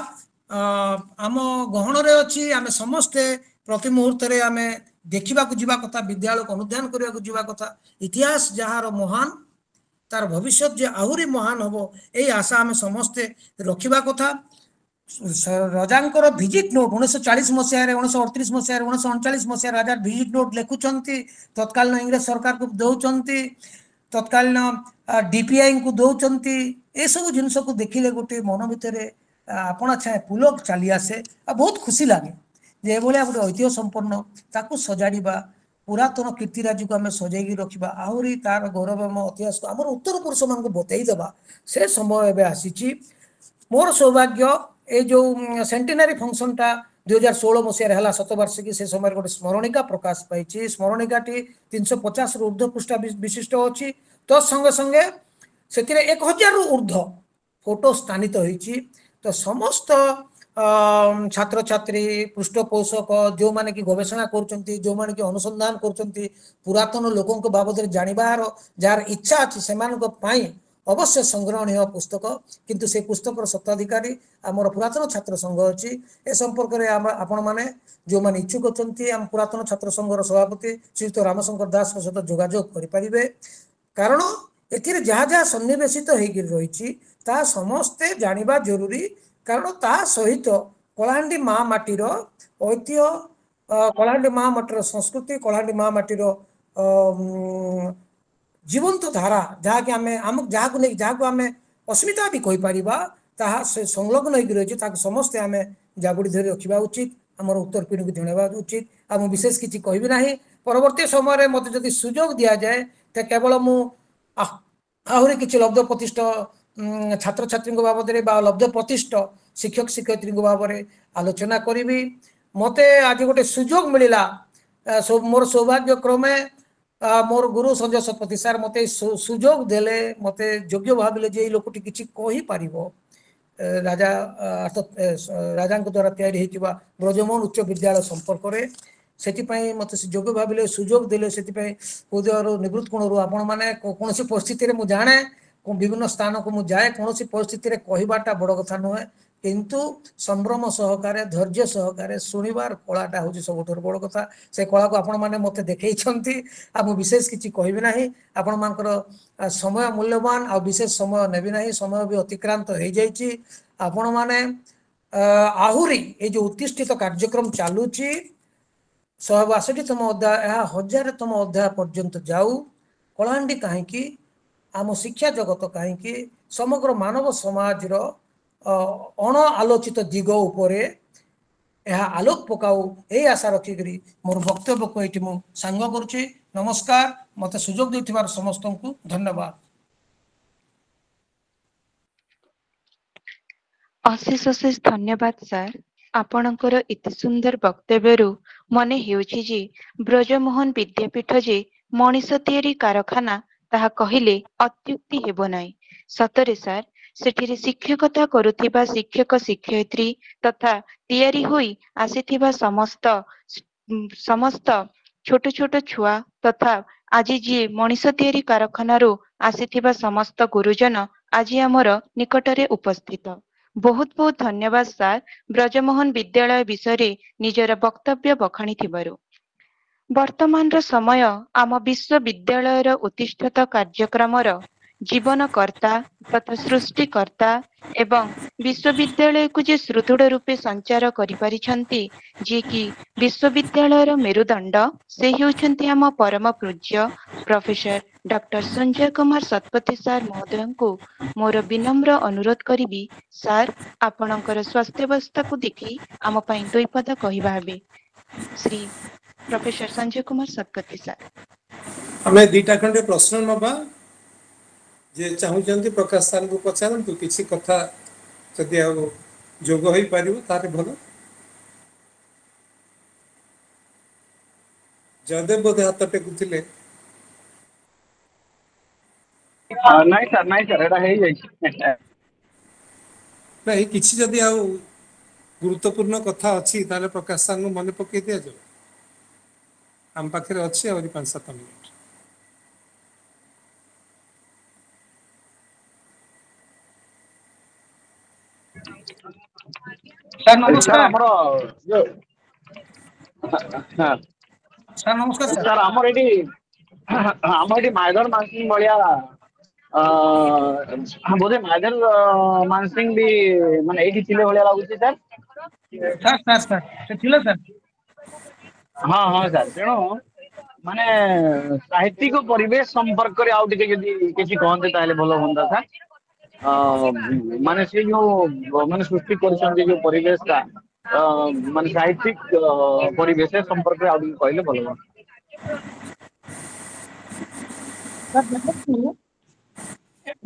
आम गहन रे अछि आमे समस्ते प्रति मुहूर्त रे आमे देखिबा को जीवा कथा विद्यालय को अनुध्यान करिया को जीवा कथा इतिहास जहाँ महान तार भविष्य जे आहुरी महान हबो एई आशा आमे समस्ते रखिबा कथा राजांकर भिजिट नोट 1940 मसीह 1938 मसीह 1939 मसीह राजा भिजिट नोट लिखुचंती तत्कालीन इंग्रेज सरकार को दौचंती तत्कालीन डीपीआई को दौचंती ए सब जिनस को देखिले गोटे मन भितर आपणा छाए पुलक चली आसे बहुत खुशी लगे जे भाया गोटे ऐतिह्य संपन्न ताकू सजाड़ा पुरातन कीर्तिराज को आम सजैकी रखा आहरी तार गौरवमय इतिहास को आम उत्तर पुरुष मान बतईदेवा से समय एवं आसी मोर सौभाग्य ये जो सेंटेनारी फंक्शन टा 2016 मसीह है शतवार्षिकी से समय गोटे स्मरणिका प्रकाश पाई स्मरणिकाटी 350 रु ऊर्ध्व पृष्ठा विशिष्ट अच्छी तत्संगे संगे से 1000 रु ऊर्ध्व फोटो स्थानित होती तो समस्त छात्र छात्री पृष्ठपोषक जो माने कि गवेषणा करचंती जो माने कि अनुसंधान करचंती पुरातन लोकों बाबद जानवर जार इच्छा अच्छी से अवश्य संग्रहणीय पुस्तक किंतु से पुस्तक सत्ताधिकारी आमर पुरातन छात्र संघ अच्छी ए संपर्क में आपण मैंने जो मैंने इच्छुक अच्छा आम पुरातन छात्र संघर सभापति श्रीयुक्त रामशंकर दास सहित जोगाजोग करें कारण ए जहाँ जहाँ सन्निवेशित रही समस्ते जानिबा जरूरी कारण ता सहित कलाहांडी महामाटीर ऐतिह्य कलाहांडी महामाटीर संस्कृति कलाहांडी महामाटीर जीवंत धारा जहाँ कि आम जहाँ को नहीं जहाँ को आम अस्मिता भी कहीपर ताहा से संलग्न हो रही समस्ते आम जाबुड़ी धरी रखा उचित आमर उत्तर पीढ़ी को जनावा उचित आ विशेष किसी कहबी ना परवर्ती समय मत जदि सुजोग दि जाए तो केवल मु आहरी किसी लब्ध प्रतिष्ठ छात्र छात्री बाबद लब्ध प्रतिष्ठ शिक्षक शिक्षयित्री बाबद आलोचना करी मते आज गोटे सुजोग मिलला मोर सौभाग्य क्रमे मोर गुरु संजय शतपथी सार मत सुजोग देले मत योग्य भाविले जे लोकटी किछि कहि पारिबो राजा अर्थात राजा द्वारा तैयारी होइतिबा ब्रजमोहन उच्च विद्यालय संपर्क रे सेतिपई मत योग्य भाविले सुजोग देले सेतिपई हृदय निवृत्त कोणरू आपण माने कोनोसी परिस्थिति रे मु जाने विभिन्न स्थान को मुझे जाए कौन परिस्थिति रे कहबाटा बड़ कथा नुहे किंतु संभ्रम सहकारे धैर्य सहकारे शुणिबार कलाटा हूँ सब बड़ कथा से कला को आपण मैंने मत देखते आ विशेष किसी कहबी ना आपण मानकर समय मूल्यवान आ विशेष समय नेबी ना समय भी अतिक्रांत हो जाइए आपण मैंने आहुरी ये जो उत्तिष्ठित कार्यक्रम चलुची 162तम अध्याय 1000तम अध्याय पर्यंत जाऊ कलाहांडी कहीं आम शिक्षा जगत कहीं समग्र मानव समाज अण आलोचित दिग उपरे यह आलोक पकाऊ यही आशा रखिकी मोर वक्तव्य को ये सांग करुच्ची नमस्कार मत सुजोग देथिबार समस्त को धन्यवाद। अशेष अशेष धन्यवाद सर आपणकर इति सुंदर वक्तव्य मने हेउछि जे ब्रजमोहन विद्यापीठ जे मनीष तैयारी कारखाना ताहा कहिले अत्युक्ति हेबो नाही सतरे सर सेठिरे शिक्षकता करुथिबा शिक्षक शिक्षयित्री तथा तैयारी होई आसीथिबा समस्त छोट छोट छुआ तथा आज जी मनीष तैयारी कारखाना आसीथिबा समस्त गुरुजन आज आमर निकटरे उपस्थित बहुत बहुत धन्यवाद सर ब्रजमोहन विद्यालय विषय निजर वक्तव्य बखाणी थिबारु। वर्तमान समय आम विश्वविद्यालय उत्तिष्ठित कार्यक्रम ଜୀବନକର୍ତ୍ତା ତଥା ସୃଷ୍ଟିକର୍ତ୍ତା ଏବଂ ବିଶ୍ୱବିଦ୍ୟାଳୟକୁ ଯେ ସୁଦୃଢ଼ ରୂପେ ସଞ୍ଚାର କରିପାରିଛନ୍ତି, ଯିଏକି ବିଶ୍ୱବିଦ୍ୟାଳୟର ମେରୁଦଣ୍ଡ, ସେ ହେଉଛନ୍ତି ଆମ ପରମ ପୂଜ୍ୟ professor doctor Sanjay Kumar Satapathy sir ମହୋଦୟଙ୍କୁ ମୋର ବିନମ୍ର ଅନୁରୋଧ କରିବି, ସାର୍ ଆପଣଙ୍କର ସ୍ୱାସ୍ଥ୍ୟାବସ୍ଥାକୁ ଦେଖି ଆମ ପାଇଁ ଦୁଇ ପଦ କହିବା ହେବେ। Shri professor Sanjay Kumar Satapathy sir. ଆମେ ଦୁଇଟା ଖଣ୍ଡେ ପ୍ରଶ୍ନ ନବା, ଯେ ଚାହୁଁଛନ୍ତି ପ୍ରକାଶ ସାର୍ଙ୍କୁ ପଚାରନ୍ତୁ, କିଛି କଥା ଯଦି ଆଉ ଯୋଗ ହେଇପାରିବ ତାହେଲେ ଭଲ। ଜୟଦେବ ବୋଧେ ହାତ ଟେକୁଥିଲେ। ନାଇଁ ସାର୍ ଏଇଟା ହେଇଯାଇଛି। ନାଇଁ, କିଛି ଯଦି ଆଉ ଗୁରୁତ୍ୱପୂର୍ଣ୍ଣ କଥା ଅଛି ତାହେଲେ ପ୍ରକାଶ ସାର୍ଙ୍କୁ ମନେ ପକେଇ ଦିଆଯାଉ। ଆମ ପାଖରେ ଅଛି ଆହୁରି 5-7 ମିନିଟ୍। ସାର୍ ସାର୍ ନମସ୍କାର। ଆମର ସାର୍ ନମସ୍କାର ସାର୍। ସାର୍ ଆମର ଏଠି ମାଇଦର ମାନସିଂ ଭଳିଆ ବୋଧେ ମାଇଦର ମାନସିଂ ବି ମାନେ ଏଇଠି ଥିଲେ ଭଳିଆ ଲାଗୁଛି ସାର୍। ସାର୍ ସେ ଥିଲେ ସାର୍। ହଁ ସାର୍, ତେଣୁ ମାନେ ସାହିତ୍ୟିକ ପରିବେଶ ସମ୍ପର୍କରେ ଆଉ ଟିକେ ଯଦି କିଛି କହନ୍ତେ ତାହେଲେ ଭଲ ହୁଅନ୍ତା ସାର୍। ମାନେ ସେ ଯୋଉ ମାନେ ସୃଷ୍ଟି କରିଛନ୍ତି ଯୋଉ ପରିବେଶଟା, ମାନେ ସାହିତ୍ୟିକ ପରିବେଶ ସମ୍ପର୍କରେ ଆଉ ଟିକେ କହିଲେ ଭଲ ହୁଅନ୍ତା।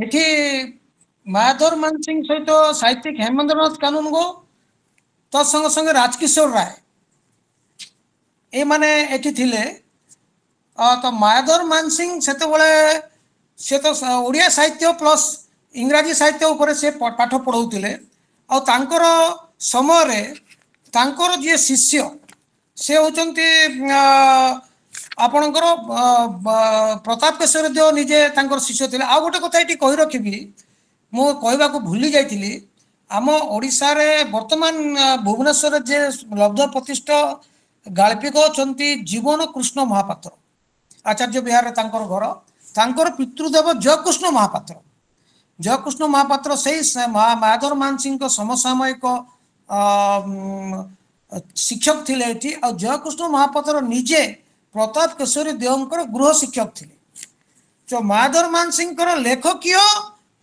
ଏଠି ମାୟାଧର ମାନସିଂ ସହିତ ସାହିତ୍ୟିକ ହେମେନ୍ଦ୍ରନାଥ କାନୁନଗୋ, ତ ସଙ୍ଗେ ସଙ୍ଗେ ରାଜକିଶୋର ରାୟ, ଏମାନେ ଏଠି ଥିଲେ। ତ ମାୟାଧର ମାନସିଂ ସେତେବେଳେ ସେ ତ ଓଡ଼ିଆ ସାହିତ୍ୟ ପ୍ଲସ୍ ଇଂରାଜୀ ସାହିତ୍ୟ ଉପରେ ସେ ପାଠ ପଢ଼ଉଥିଲେ। ଆଉ ତାଙ୍କର ସମୟରେ ତାଙ୍କର ଯିଏ ଶିଷ୍ୟ ସେ ହେଉଛନ୍ତି ଆପଣଙ୍କର ପ୍ରତାପ କେଶରୀ ଦେଓ, ନିଜେ ତାଙ୍କର ଶିଷ୍ୟ ଥିଲେ। ଆଉ ଗୋଟେ କଥା ଏଠି କହି ରଖିବି, ମୁଁ କହିବାକୁ ଭୁଲି ଯାଇଥିଲି, ଆମ ଓଡ଼ିଶାରେ ବର୍ତ୍ତମାନ ଭୁବନେଶ୍ୱରରେ ଯେ ଲବ୍ଧ ପ୍ରତିଷ୍ଠ ଗାଳ୍ପିକ ଅଛନ୍ତି ଜୀବନ କୃଷ୍ଣ ମହାପାତ୍ର, ଆଚାର୍ଯ୍ୟ ବିହାରରେ ତାଙ୍କର ଘର। ତାଙ୍କର ପିତୃଦେବ ଜୟକୃଷ୍ଣ ମହାପାତ୍ର। ଜୟକୃଷ୍ଣ ମହାପାତ୍ର ସେଇ ମାୟାଧର ମାନସିଂଙ୍କ ସମସାମୟିକ ଶିକ୍ଷକ ଥିଲେ ଏଠି। ଆଉ ଜୟକୃଷ୍ଣ ମହାପାତ୍ର ନିଜେ ପ୍ରତାପ କେଶରୀ ଦେଓଙ୍କର ଗୃହ ଶିକ୍ଷକ ଥିଲେ। ତ ମାୟାଧର ମାନସିଂଙ୍କର ଲେଖକୀୟ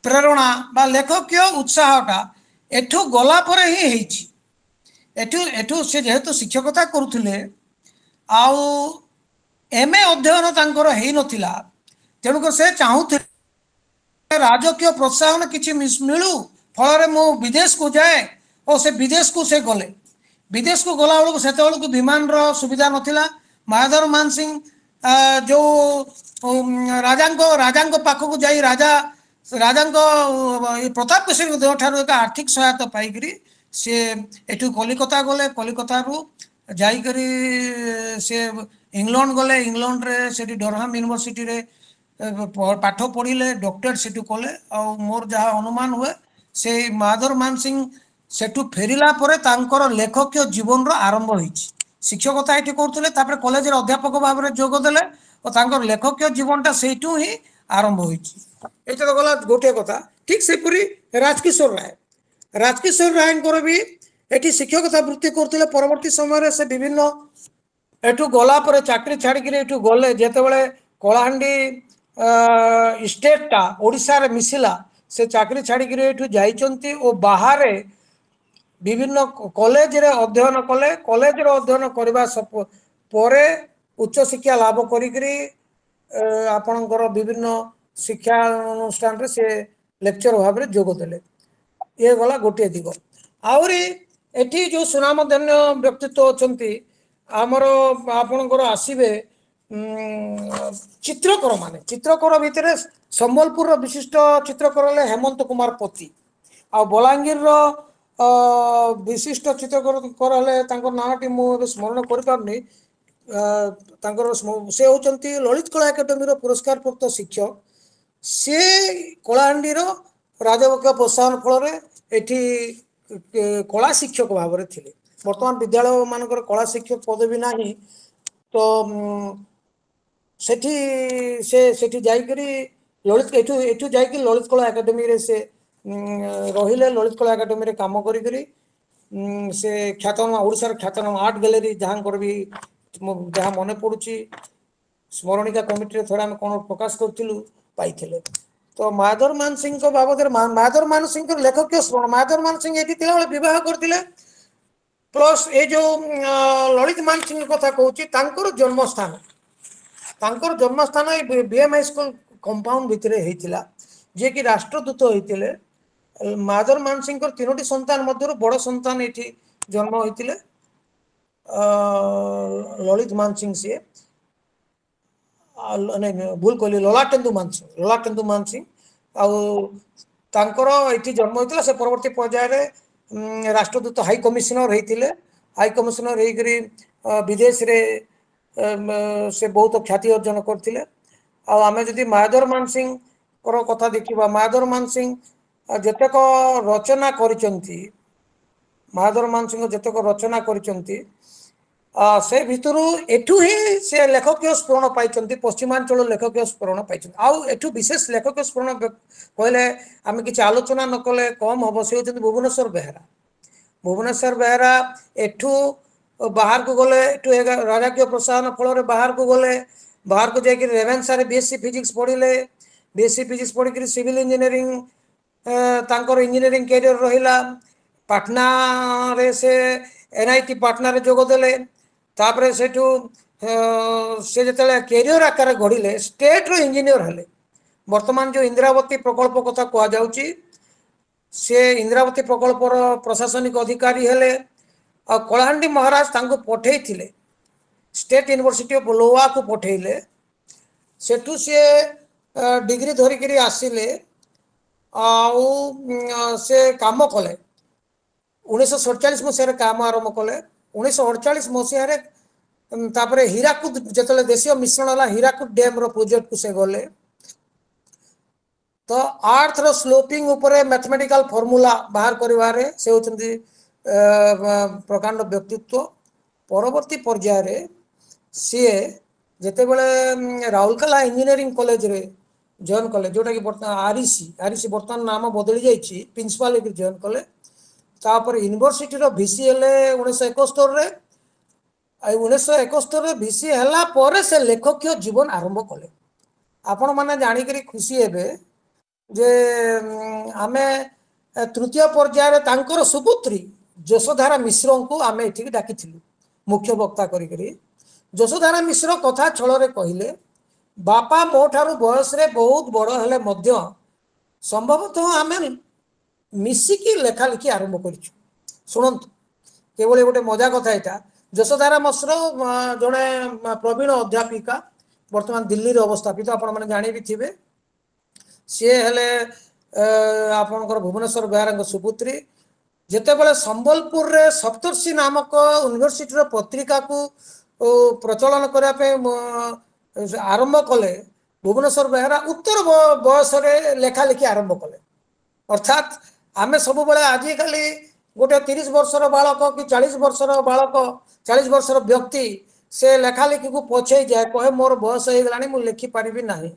ପ୍ରେରଣା ବା ଲେଖକୀୟ ଉତ୍ସାହଟା ଏଠୁ ଗଲା ପରେ ହିଁ ହେଇଛି। ଏଠୁ ସେ ଯେହେତୁ ଶିକ୍ଷକତା କରୁଥିଲେ, ଆଉ MA ଅଧ୍ୟୟନ ତାଙ୍କର ହେଇନଥିଲା, ତେଣୁକରି ସେ ଚାହୁଁଥିଲେ ରାଜକୀୟ ପ୍ରୋତ୍ସାହନ କିଛି ମିଳୁ, ଫଳରେ ମୁଁ ବିଦେଶକୁ ଯାଏ। ଓ ସେ ବିଦେଶକୁ ସେ ଗଲେ। ବିଦେଶକୁ ଗଲା ବେଳକୁ ସେତେବେଳକୁ ବିମାନର ସୁବିଧା ନଥିଲା। ମାୟାଧର ମାନସିଂ ଯୋଉ ରାଜାଙ୍କ ପାଖକୁ ଯାଇ ରାଜାଙ୍କ ପ୍ରତାପ କେଶରୀ ଦେଓ ଠାରୁ ଏକ ଆର୍ଥିକ ସହାୟତା ପାଇକରି ସେ ଏଠୁ କଲିକତା ଗଲେ। କଲିକତାରୁ ଯାଇକରି ସେ ଇଂଲଣ୍ଡ ଗଲେ। ଇଂଲଣ୍ଡରେ ସେଠି ଡରହାମ ୟୁନିଭର୍ସିଟିରେ ପାଠ ପଢ଼ିଲେ, ଡକ୍ଟରେଟ୍ ସେଠୁ କଲେ। ଆଉ ମୋର ଯାହା ଅନୁମାନ ହୁଏ, ସେ ମାୟାଧର ମାନସିଂ ସେଠୁ ଫେରିଲା ପରେ ତାଙ୍କର ଲେଖକୀୟ ଜୀବନର ଆରମ୍ଭ ହେଇଛି। ଶିକ୍ଷକତା ଏଠି କରୁଥିଲେ, ତାପରେ କଲେଜରେ ଅଧ୍ୟାପକ ଭାବରେ ଯୋଗ ଦେଲେ ଓ ତାଙ୍କର ଲେଖକୀୟ ଜୀବନଟା ସେଇଠୁ ହିଁ ଆରମ୍ଭ ହୋଇଛି। ଏଇଟା ତ ଗଲା ଗୋଟିଏ କଥା। ଠିକ୍ ସେପରି ରାଜକିଶୋର ରାୟଙ୍କର ବି ଏଠି ଶିକ୍ଷକତା ବୃତ୍ତି କରୁଥିଲେ। ପରବର୍ତ୍ତୀ ସମୟରେ ସେ ବିଭିନ୍ନ ଏଠୁ ଗଲା ପରେ ଚାକିରି ଛାଡ଼ିକିରି ଏଠୁ ଗଲେ। ଯେତେବେଳେ କଳାହାଣ୍ଡି ଷ୍ଟେଟଟା ଓଡ଼ିଶାରେ ମିଶିଲା, ସେ ଚାକିରି ଛାଡ଼ିକିରି ଏଠୁ ଯାଇଛନ୍ତି ଓ ବାହାରେ ବିଭିନ୍ନ କଲେଜରେ ଅଧ୍ୟୟନ କଲେ। କଲେଜରେ ଅଧ୍ୟୟନ କରିବା ପରେ ଉଚ୍ଚଶିକ୍ଷା ଲାଭ କରିକିରି ଆପଣଙ୍କର ବିଭିନ୍ନ ଶିକ୍ଷା ଅନୁଷ୍ଠାନରେ ସେ ଲେକ୍ଚର ଭାବରେ ଯୋଗ ଦେଲେ। ଇଏ ଗଲା ଗୋଟିଏ ଦିଗ। ଆହୁରି ଏଠି ଯେଉଁ ସୁନାମଧନ୍ୟ ବ୍ୟକ୍ତିତ୍ୱ ଅଛନ୍ତି ଆମର, ଆପଣଙ୍କର ଆସିବେ ଚିତ୍ରକର ଭିତରେ ସମ୍ବଲପୁରର ବିଶିଷ୍ଟ ଚିତ୍ରକର ହେଲେ ହେମନ୍ତ କୁମାର ପତି। ଆଉ ବଲାଙ୍ଗୀରର ବିଶିଷ୍ଟ ଚିତ୍ରକର ହେଲେ, ତାଙ୍କ ନାଁଟି ମୁଁ ଏବେ ସ୍ମରଣ କରିପାରୁନି। ତାଙ୍କର ସେ ହେଉଛନ୍ତି ଲଳିତ କଳା ଏକାଡେମୀର ପୁରସ୍କାର ପ୍ରାପ୍ତ ଶିକ୍ଷକ। ସେ କଳାହାଣ୍ଡିର ରାଜବକ୍ଷ ପ୍ରୋତ୍ସାହନ ଫଳରେ ଏଠି କଳା ଶିକ୍ଷକ ଭାବରେ ଥିଲେ। ବର୍ତ୍ତମାନ ବିଦ୍ୟାଳୟ ମାନଙ୍କର କଳା ଶିକ୍ଷକ ପଦବୀ ନାହିଁ, ତ ସେଠି ଯାଇକରି ललित एठू जाइए ललित कला एकाडेमी रे से रहिले ललित कला एकाडेमी रे काम करी से ख्यातनामा ओडिशार ख्यातनामा आर्ट गैलरी जहाँ भी जहाँ मन पड़ुची स्मरणिका कमिटी थोड़ा आम कौन प्रकाश करूँ पाई तो माधर मान सिंह बाबद माधर मान सिंह लेखक स्मरण माधर मान सिंह ये बह करते प्लस ये जो ललित मान सिंह कथा कहूँ जन्मस्थान जन्मस्थान बीएम हाई स्कूल कंपाउंड भितर होता जे कि राष्ट्रदूत होते माधर मान सिंह तीनोटी संतान मध्य बड़ संतान ये जन्म होते ललित मान सिंह सी भूल कहली ललाटेन्दु मान सिंह आउर जन्म होता से परवर्ती पर्यायर राष्ट्रदूत हाई कमिशनर होते हाई कमिशनर हो विदेश रे से बहुत ख्याति अर्जन करते आम जदि माधर मान सिंह कथा देखा माधर मान सिंह जेतक रचना करिसंती माधर मान सिंह जेतक रचना करिसंती से भितर एठू ही से लेखकीय स्फुरण पाई पश्चिमांचल लेखकीय स्फुरण पाई आउ एठू विशेष लेखकीय स्फुरण कहले आम किसी आलोचना न कले कम हम से होती भुवनेश्वर बेहेरा एठू बाहर को गले एठू राजकीय प्रोत्साहन फल बाहर को गले बाहर को जाकि रेवेन्सा बीएससी फिजिक्स पढ़ले बीएससी फिजिक्स पढ़ी सिविल इंजीनियरिंग तांकर इंजीनियरिंग कैरियर रहिला पाटना रे से एनआईटी पाटना रे जोग देले तापरे सेठू से जतले कैरियर आकार गढ़िले स्टेट रो इंजीनियर हेले वर्तमान जो इंदिरावती प्रकल्प कथा कह जाउची से इंदिरावती प्रकल्प प्रशासनिक अधिकारी हेले आ कलाहांडी महाराज तांको पठेई थिले स्टेट यूनिवर्सिटी ऑफ लोवा को पठेइले सेठू से डिग्री धरिकी आसिले आउ से काम कले 1947 मसीह काम आरंभ कले 1948 मसीह तापरे हीराकुद जतले देशीय मिश्रण है हीराकुद डैम रो प्रोजेक्ट को से गले तो अर्थ रो स्लोपिंग उपरे मैथमेटिकल फॉर्मूला बाहर करिवारे से होचंती प्रकांड व्यक्तित्व परवर्ती पर्यायर सी जेते बेले राउरकेला इंजीनियरिंग कॉलेज रे जॉइन कले जोटा कि बर्तमान आरईसी बर्तमान नाम बदली जाइए प्रिंसिपल जॉइन कले तापर यूनिवर्सिटी रो भिसी हेले 1971 रे 1971 रे भिसी हला पर से लेखकीय जीवन आरंभ कले आपण माने जानी करी खुशी हेबे जे आमे तृतीय पर्यायर तांकर सुपुत्री यशोधारा मिश्र को आमे एठी डाकिथिलु मुख्य वक्ता करी करी यशोधारा मिश्र कथा छल रे कहिले बापा मो ठारू बयस रे बहुत बड़ हेले मध्य संभवतः आमे मिसिकी लेखा लिखि आरंभ करिछु सुनंतु केवल गोटे मजा कथा एटा यशोधारा मिश्र जड़े प्रवीण अध्यापिका वर्तमान दिल्ली रे अवस्थापित आपण माने जानि भी थिबे सी हेले आपणकर भुवनेश्वर बेहेरा सुपुत्री जेतेबेले संबलपुर रे सप्तर्षि नामक यूनिवर्सिटी पत्रिका को प्रचलन करने आरंभ कले भुवनेश्वर बेहेरा उत्तर बयस लेखा लिखि आरंभ कले अर्थात आमे सब बेले आजिकाली गोटे 30 वर्षर बालक कि 40 वर्षर बालक 40 वर्षर व्यक्ति से लेखा लिखि को पछे जाए कहे मोर बयस हो गलानी मु लिखि पारिबि नाही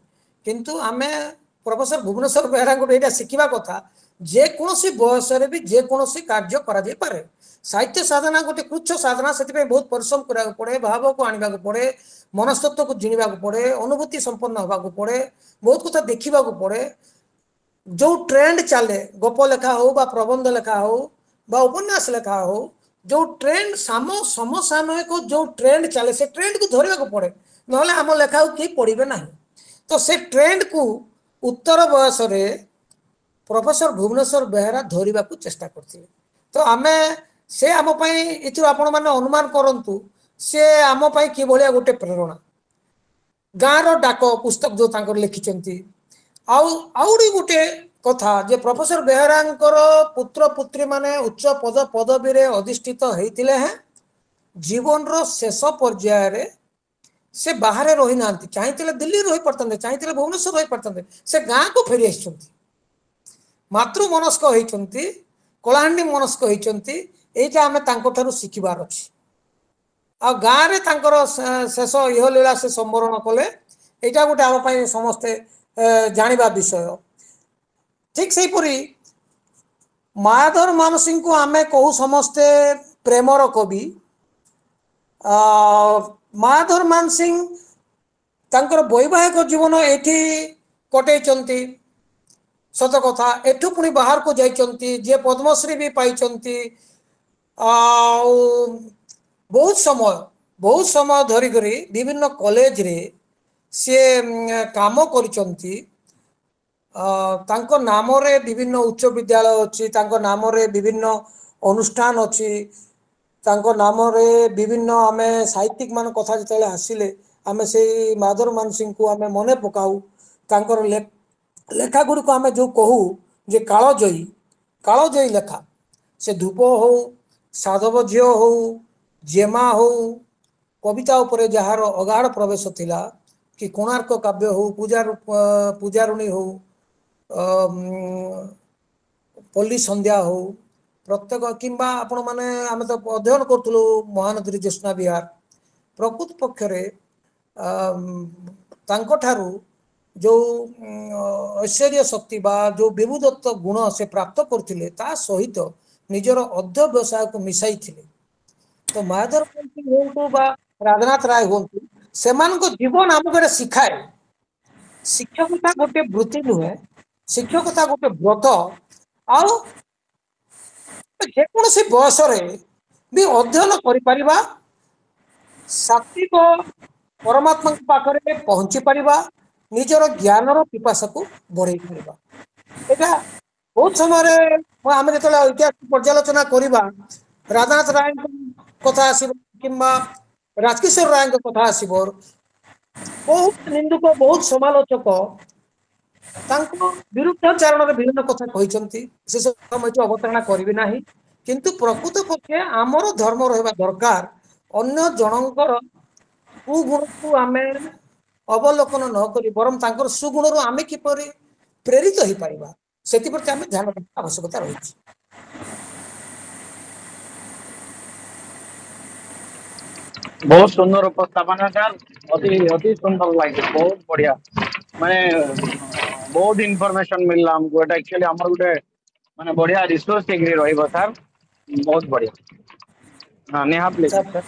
किंतु आमे प्रोफेसर भुवनेश्वर बेहेरा को एटा शिखिबा कथा जे कोनोसी बयस रे भी जे कोनोसी कार्य करा जाय पारे साहित्य साधना गोटे कृच्छ साधना से बहुत परिश्रम करा पड़े भाव को आने पड़े मनस्तत्व को जिणवा पड़े अनुभूति संपन्न होगा पड़े बहुत कथा देखा पड़े जो ट्रेंड चले गप लेखा हो बा प्रबंध लेखा हो बा उपन्यास लेखा हो जो ट्रेंड समसामयिक जो ट्रेंड चले से ट्रेंड को धरवा पड़े ना आम लेखा कि पढ़े ना तो से ट्रेंड को उत्तर बयस प्रोफेसर भुवनेश्वर बेहेरा धरवा को चेष्टा करते तो आमे से आम आपण मैंने अनुमान करंतु से आम कि गोटे प्रेरणा गाँव डाक पुस्तक जो तांकर लिखिंट आउरी गोटे कथा जे प्रोफेसर बेहेरांकर पुत्र पुत्री माने उच्च पद पदवी रे अधिष्ठित होते हैं जीवन रो शेष पर्यायर से बाहर रही ना चाहिए दिल्ली रही पारते चाहिए भुवनेश्वर रही पारते से गाँव को फेरी आसुँच मातृ मनस्क होती कलाहांडी मनस्क होती यहीटा आम तांको शिखिबार अच्छी आ गाँव में शेष इह लीला से संवरण कले यहाँ गोटे आम समस्ते ଜାଣିବା ବିଷୟ। ଠିକ୍ ସେହିପରି ମାୟାଧର ମାନସିଂହଙ୍କୁ ଆମେ କହୁ ସମସ୍ତେ ପ୍ରେମର କବି। ମାୟାଧର ମାନସିଂହ ତାଙ୍କର ବୈବାହିକ ଜୀବନ ଏଠି କଟେଇଛନ୍ତି ସତ କଥା। ଏଠୁ ପୁଣି ବାହାରକୁ ଯାଇଛନ୍ତି, ଯିଏ ପଦ୍ମଶ୍ରୀ ବି ପାଇଛନ୍ତି। ଆଉ ବହୁତ ସମୟ ଧରିକରି ବିଭିନ୍ନ କଲେଜରେ ସିଏ କାମ କରିଛନ୍ତି। ତାଙ୍କ ନାମରେ ବିଭିନ୍ନ ଉଚ୍ଚ ବିଦ୍ୟାଳୟ ଅଛି, ତାଙ୍କ ନାମରେ ବିଭିନ୍ନ ଅନୁଷ୍ଠାନ ଅଛି, ତାଙ୍କ ନାମରେ ବିଭିନ୍ନ ଆମେ ସାହିତ୍ୟିକ ମାନଙ୍କ କଥା ଯେତେବେଳେ ଆସିଲେ ଆମେ ସେଇ ମାଧବ ମାନସିଂହଙ୍କୁ ଆମେ ମନେ ପକାଉ। ତାଙ୍କର ଲେଖା ଗୁଡ଼ିକୁ ଆମେ ଯେଉଁ କହୁ ଯେ କାଳଜୟୀ ଲେଖା, ସେ ଧୂପ ହଉ, ସାଧବ ଝିଅ ହଉ, ଜେମା ହଉ, କବିତା ଉପରେ ଯାହାର ଅଗାଢ଼ ପ୍ରବେଶ ଥିଲା, କି କୋଣାର୍କ କାବ୍ୟ ହଉ, ପୂଜାରୁଣୀ ହଉ, ପଲ୍ଲୀ ସନ୍ଧ୍ୟା ହଉ, ପ୍ରତ୍ୟେକ କିମ୍ବା ଆପଣମାନେ ଆମେ ତ ଅଧ୍ୟୟନ କରୁଥିଲୁ ମହାନଦୀରେ ଜ୍ୟୋତ୍ସ୍ନା ବିହାର। ପ୍ରକୃତ ପକ୍ଷରେ ତାଙ୍କଠାରୁ ଯେଉଁ ଐଶ୍ୱର୍ଯ୍ୟ ଶକ୍ତି ବା ଯେଉଁ ବିଭୁଦତ୍ତ ଗୁଣ ସେ ପ୍ରାପ୍ତ କରୁଥିଲେ, ତା ସହିତ ନିଜର ଅଧ୍ୟବସାୟକୁ ମିଶାଇଥିଲେ। ତ ମାୟାଧର ହୁଅନ୍ତୁ ବା ରାଧାନାଥ ରାୟ ହୁଅନ୍ତୁ, ସେମାନଙ୍କ ଜୀବନ ଆମକୁ ଗୋଟେ ଶିଖାଏ। ଶିକ୍ଷକତା ଗୋଟେ ବୃତ୍ତି ନୁହେଁ, ଶିକ୍ଷକତା ଗୋଟେ ବ୍ରତ। ଆଉ ଯେକୌଣସି ବୟସରେ ବି ଅଧ୍ୟୟନ କରିପାରିବା, ସାତ୍ବିକ ପରମାତ୍ମାଙ୍କ ପାଖରେ ପହଞ୍ଚି ପାରିବା, ନିଜର ଜ୍ଞାନର ପିପାସାକୁ ବଢେଇ ପାରିବା। ଏଇଟା ବହୁତ ସମୟରେ ଆମେ ଯେତେବେଳେ ଐତିହାସିକ ପର୍ଯ୍ୟାଲୋଚନା କରିବା, ରାଧାନାଥ ରାୟଙ୍କ କଥା ଆସିବ କିମ୍ବା ରାଜକିଶୋର ରାୟଙ୍କ କଥା ଆସିବ, ବହୁତ ନିନ୍ଦୁକ, ବହୁତ ସମାଲୋଚକ ତାଙ୍କ ବିରୁଦ୍ଧାଚାରଣରେ ବିଭିନ୍ନ କଥା କହିଛନ୍ତି। ସେ ସବୁ ଏଠି ଅବତାରଣା କରିବି ନାହିଁ। କିନ୍ତୁ ପ୍ରକୃତ ପକ୍ଷେ ଆମର ଧର୍ମ ରହିବା ଦରକାର, ଅନ୍ୟ ଜଣଙ୍କର କୁଗୁଣକୁ ଆମେ ଅବଲୋକନ ନ କରି ବରଂ ତାଙ୍କର ସୁଗୁଣରୁ ଆମେ କିପରି ପ୍ରେରିତ ହେଇପାରିବା, ସେଥିପ୍ରତି ଆମେ ଧ୍ୟାନ ଦେବାର ଆବଶ୍ୟକତା ରହିଛି। ବହୁତ ସୁନ୍ଦର ଉପସ୍ଥାପନା ସାର୍, ଅତି ଅତି ସୁନ୍ଦର ଲାଗେ, ବହୁତ ବଢିଆ। ମାନେ ବହୁତ ଇନଫରମେସନ ମିଳିଲା ଆମକୁ। ଏଟା ଆକ୍ଚୁଆଲି ଆମର ଗୋଟେ ମାନେ ବଢିଆ ରିସୋର୍ସ ହେଇକି ରହିବ ସାର୍, ବହୁତ ବଢିଆ। ହଁ ନେହା ପ୍ଲିଜ ସାର୍।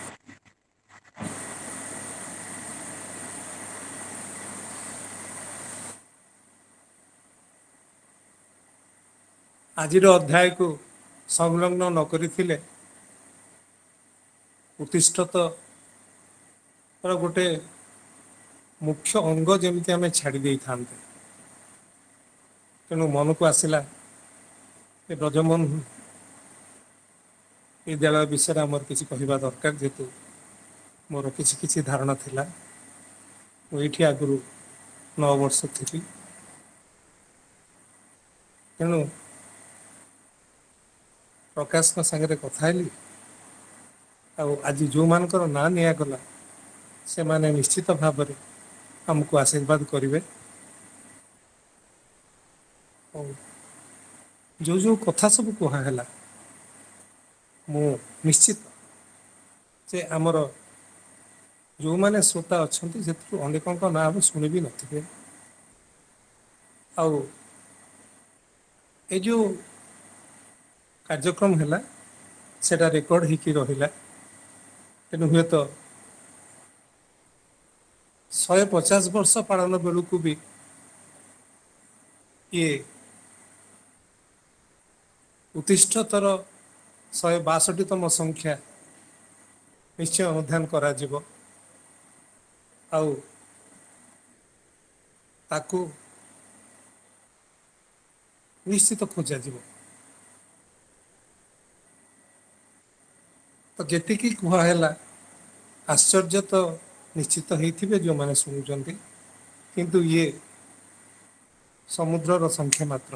ଆଜିର ଅଧ୍ୟାୟକୁ ସଂଲଗ୍ନ ନ କରିଥିଲେ ଉତ୍ତିଷ୍ଠତର ଗୋଟେ ମୁଖ୍ୟ ଅଙ୍ଗ ଯେମିତି ଆମେ ଛାଡ଼ି ଦେଇଥାନ୍ତେ। ତେଣୁ ମନକୁ ଆସିଲା ଏ ବ୍ରଜମୋହନ ବିଦ୍ୟାଳୟ ବିଷୟରେ ଆମର କିଛି କହିବା ଦରକାର, ଯେହେତୁ ମୋର କିଛି କିଛି ଧାରଣା ଥିଲା। ମୁଁ ଏଇଠି ଆଗରୁ 9 ବର୍ଷ ଥିଲି। ତେଣୁ ପ୍ରକାଶଙ୍କ ସାଙ୍ଗରେ କଥା ହେଲି, ଆଉ ଆଜି ଯେଉଁମାନଙ୍କର ନାଁ ନିଆଗଲା ସେମାନେ ନିଶ୍ଚିତ ଭାବରେ ଆମକୁ ଆଶୀର୍ବାଦ କରିବେ। ଯେଉଁ ଯେଉଁ କଥା ସବୁ କୁହାହେଲା, ମୁଁ ନିଶ୍ଚିତ ଯେ ଆମର ଯେଉଁମାନେ ଶ୍ରୋତା ଅଛନ୍ତି ସେଥିରୁ ଅନେକଙ୍କ ନାଁ ଆମେ ଶୁଣିବି ନଥିବେ। ଆଉ ଏ ଯେଉଁ କାର୍ଯ୍ୟକ୍ରମ ହେଲା ସେଟା ରେକର୍ଡ ହେଇକି ରହିଲା। ତେଣୁ ହୁଏତ 150 ବର୍ଷ ପାଳନ ବେଳକୁ ବି ଇଏ ଉତ୍ତିଷ୍ଠତର 162ତମ ସଂଖ୍ୟା ନିଶ୍ଚୟ ଅନୁଧ୍ୟାନ କରାଯିବ। ଆଉ ତାକୁ ନିଶ୍ଚିତ ଖୋଜାଯିବ। ତ ଯେତିକି କୁହାହେଲା, ଆଶ୍ଚର୍ଯ୍ୟ ତ ନିଶ୍ଚିତ ହେଇଥିବେ ଯେଉଁମାନେ ଶୁଣୁଛନ୍ତି, କିନ୍ତୁ ଇଏ ସମୁଦ୍ରର ସଂଖ୍ୟା ମାତ୍ର।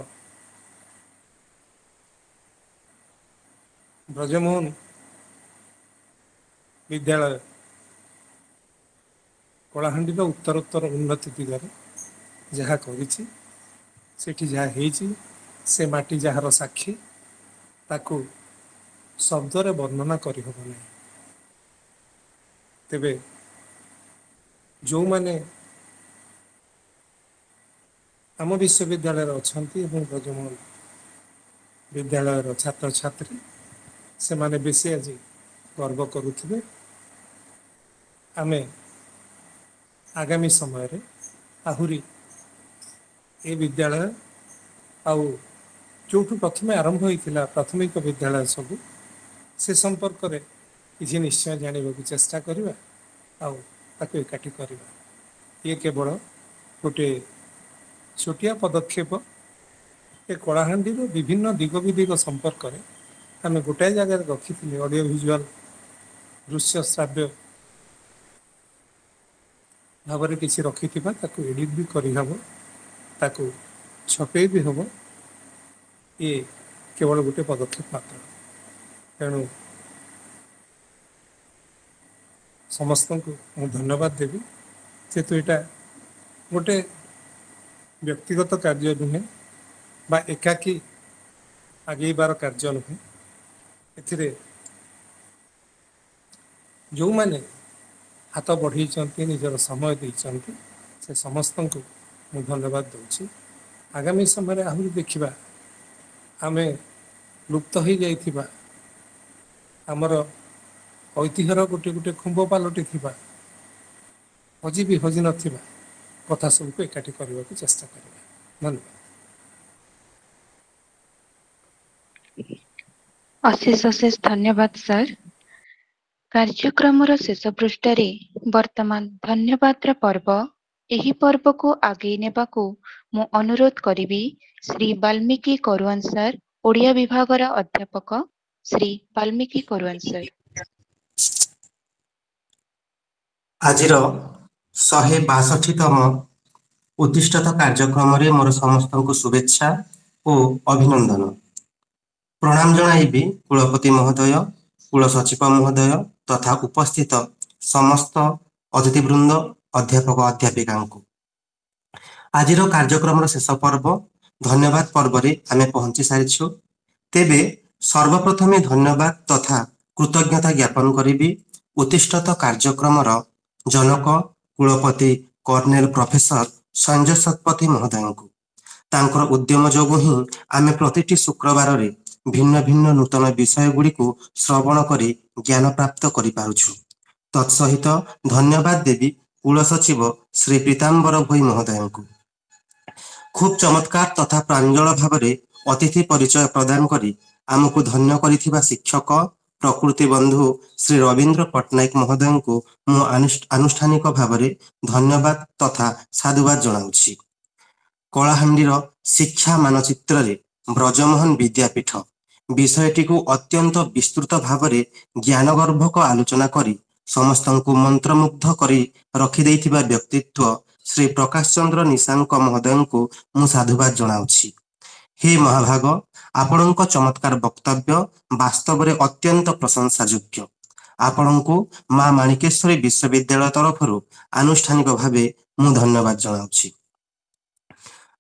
ବ୍ରଜମୋହନ ବିଦ୍ୟାଳୟ କଳାହାଣ୍ଡିର ଉତ୍ତରୋତ୍ତର ଉନ୍ନତି ଦିଗରେ ଯାହା କରିଛି, ସେଠି ଯାହା ହେଇଛି, ସେ ମାଟି ଯାହାର ସାକ୍ଷୀ, ତାକୁ ଶବ୍ଦରେ ବର୍ଣ୍ଣନା କରିହେବ ନାହିଁ। ତେବେ ଯେଉଁମାନେ ଆମ ବିଶ୍ୱବିଦ୍ୟାଳୟରେ ଅଛନ୍ତି ଏବଂ ବ୍ରଜମୋହନ ବିଦ୍ୟାଳୟର ଛାତ୍ରଛାତ୍ରୀ ସେମାନେ ବେଶୀ ଆଜି ଗର୍ବ କରୁଥିବେ। ଆମେ ଆଗାମୀ ସମୟରେ ଆହୁରି ଏ ବିଦ୍ୟାଳୟ ଆଉ ଯେଉଁଠୁ ପ୍ରଥମେ ଆରମ୍ଭ ହୋଇଥିଲା ପ୍ରାଥମିକ ବିଦ୍ୟାଳୟ ସବୁ ସେ ସମ୍ପର୍କରେ କିଛି ନିଶ୍ଚୟ ଜାଣିବାକୁ ଚେଷ୍ଟା କରିବା ଆଉ ତାକୁ ଏକାଠି କରିବା। ଇଏ କେବଳ ଗୋଟିଏ ଛୋଟିଆ ପଦକ୍ଷେପ। ଏ କଳାହାଣ୍ଡିର ବିଭିନ୍ନ ଦିଗ ବିଦିଗ ସମ୍ପର୍କରେ ଆମେ ଗୋଟାଏ ଜାଗାରେ ରଖିଥିଲେ ଅଡ଼ିଓ ଭିଜୁଆଲ ଦୃଶ୍ୟ ଶ୍ରାବ୍ୟ ଭାବରେ କିଛି ରଖିଥିବା ତାକୁ ଏଡ଼ିଟ୍ ବି କରିହେବ, ତାକୁ ଛପେଇ ବି ହେବ। ଇଏ କେବଳ ଗୋଟେ ପଦକ୍ଷେପ ମାତ୍ର। ତେଣୁ ସମସ୍ତଙ୍କୁ ମୁଁ ଧନ୍ୟବାଦ ଦେବି ଯେହେତୁ ଏଇଟା ଗୋଟେ ବ୍ୟକ୍ତିଗତ କାର୍ଯ୍ୟ ନୁହେଁ ବା ଏକାକୀ ଆଗେଇବାର କାର୍ଯ୍ୟ ନୁହେଁ। ଏଥିରେ ଯେଉଁମାନେ ହାତ ବଢ଼େଇଛନ୍ତି ନିଜର ସମୟ ଦେଇଛନ୍ତି ସେ ସମସ୍ତଙ୍କୁ ମୁଁ ଧନ୍ୟବାଦ ଦେଉଛି। ଆଗାମୀ ସମୟରେ ଆହୁରି ଦେଖିବା ଆମେ ଲୁପ୍ତ ହୋଇଯାଇଥିବା ଆମର ଐତିହ୍ୟର ଗୋଟେ ଗୋଟେ ଖୁମ୍ବ ପାଲଟି ଥିବା ହଜି ବି ହଜି ନଥିବା କଥା ସବୁକୁ ଏକାଠି କରିବାକୁ ଚେଷ୍ଟା କରିବା। ଧନ୍ୟବାଦ। ଅଶେଷ ଅଶେଷ ଧନ୍ୟବାଦ ସାର୍। କାର୍ଯ୍ୟକ୍ରମର ଶେଷ ପୃଷ୍ଠାରେ ବର୍ତ୍ତମାନ ଧନ୍ୟବାଦର ପର୍ବ। ଏହି ପର୍ବକୁ ଆଗେଇ ନେବାକୁ ମୁଁ ଅନୁରୋଧ କରିବି ଶ୍ରୀ ବାଲ୍ମୀକି କରୁୱାନ ସାର୍, ଓଡ଼ିଆ ବିଭାଗର ଅଧ୍ୟାପକ ଶ୍ରୀ ବାଲ୍ମୀକି କରୁୱାନ ସାର୍। ଆଜିର 162ତମ ଉଦ୍ଦିଷ୍ଟତ କାର୍ଯ୍ୟକ୍ରମରେ ମୋର ସମସ୍ତଙ୍କୁ ଶୁଭେଚ୍ଛା ଓ ଅଭିନନ୍ଦନ। ପ୍ରଣାମ ଜଣାଇବି କୁଳପତି ମହୋଦୟ, କୁଳ ସଚିବ ମହୋଦୟ ତଥା ଉପସ୍ଥିତ ସମସ୍ତ ଅତିଥିବୃନ୍ଦ, ଅଧ୍ୟାପକ ଅଧ୍ୟାପିକାଙ୍କୁ। ଆଜିର କାର୍ଯ୍ୟକ୍ରମର ଶେଷ ପର୍ବ ଧନ୍ୟବାଦ ପର୍ବରେ ଆମେ ପହଞ୍ଚି ସାରିଛୁ। ତେବେ ସର୍ବପ୍ରଥମେ ଧନ୍ୟବାଦ ତଥା କୃତଜ୍ଞତା ଜ୍ଞାପନ କରିବି ଉତ୍ତିଷ୍ଠତ କାର୍ଯ୍ୟକ୍ରମର ଜନକ କୁଳପତି କର୍ଣ୍ଣେଲ ପ୍ରଫେସର ସଞ୍ଜୟ ଶତପଥୀ ମହୋଦୟଙ୍କୁ। ତାଙ୍କର ଉଦ୍ୟମ ଯୋଗୁଁ ହିଁ ଆମେ ପ୍ରତିଟି ଶୁକ୍ରବାରରେ ଭିନ୍ନ ଭିନ୍ନ ନୂତନ ବିଷୟ ଗୁଡ଼ିକୁ ଶ୍ରବଣ କରି ଜ୍ଞାନ ପ୍ରାପ୍ତ କରିପାରୁଛୁ। ତତ୍ସହିତ ଧନ୍ୟବାଦ ଦେବି କୁଳ ସଚିବ ଶ୍ରୀ ପୀତାମ୍ବର ଭୋଇ ମହୋଦୟଙ୍କୁ। ଖୁବ୍ ଚମତ୍କାର ତଥା ପ୍ରାଞ୍ଜଳ ଭାବରେ ଅତିଥି ପରିଚୟ ପ୍ରଦାନ କରି ଆମକୁ ଧନ୍ୟ କରିଥିବା ଶିକ୍ଷକ ପ୍ରକୃତି ବନ୍ଧୁ ଶ୍ରୀ ରବୀନ୍ଦ୍ର ପଟ୍ଟନାୟକ ମହୋଦୟଙ୍କୁ ମୁଁ ଆନୁଷ୍ଠାନିକ ଭାବରେ ଧନ୍ୟବାଦ ତଥା ସାଧୁବାଦ ଜଣାଉଛି। କଳାହାଣ୍ଡିର ଶିକ୍ଷା ମାନଚିତ୍ରରେ ବ୍ରଜମୋହନ ବିଦ୍ୟାପୀଠ ବିଷୟଟିକୁ ଅତ୍ୟନ୍ତ ବିସ୍ତୃତ ଭାବରେ ଜ୍ଞାନଗର୍ଭକ ଆଲୋଚନା କରି ସମସ୍ତଙ୍କୁ ମନ୍ତ୍ରମୁଗ୍ଧ କରି ରଖିଦେଇଥିବା ବ୍ୟକ୍ତିତ୍ୱ ଶ୍ରୀ ପ୍ରକାଶ ଚନ୍ଦ୍ର ନିଶାଙ୍କ ମହୋଦୟଙ୍କୁ ମୁଁ ସାଧୁବାଦ ଜଣାଉଛି। ହେ ମହାଭାଗ, ଆପଣଙ୍କ ଚମତ୍କାର ବକ୍ତବ୍ୟ ବାସ୍ତବରେ ଅତ୍ୟନ୍ତ ପ୍ରଶଂସାଯୋଗ୍ୟ। ଆପଣଙ୍କୁ ମା ମାଣିକେଶ୍ୱରୀ ବିଶ୍ୱବିଦ୍ୟାଳୟ ତରଫରୁ ଆନୁଷ୍ଠାନିକ ଭାବେ ମୁଁ ଧନ୍ୟବାଦ ଜଣାଉଛି।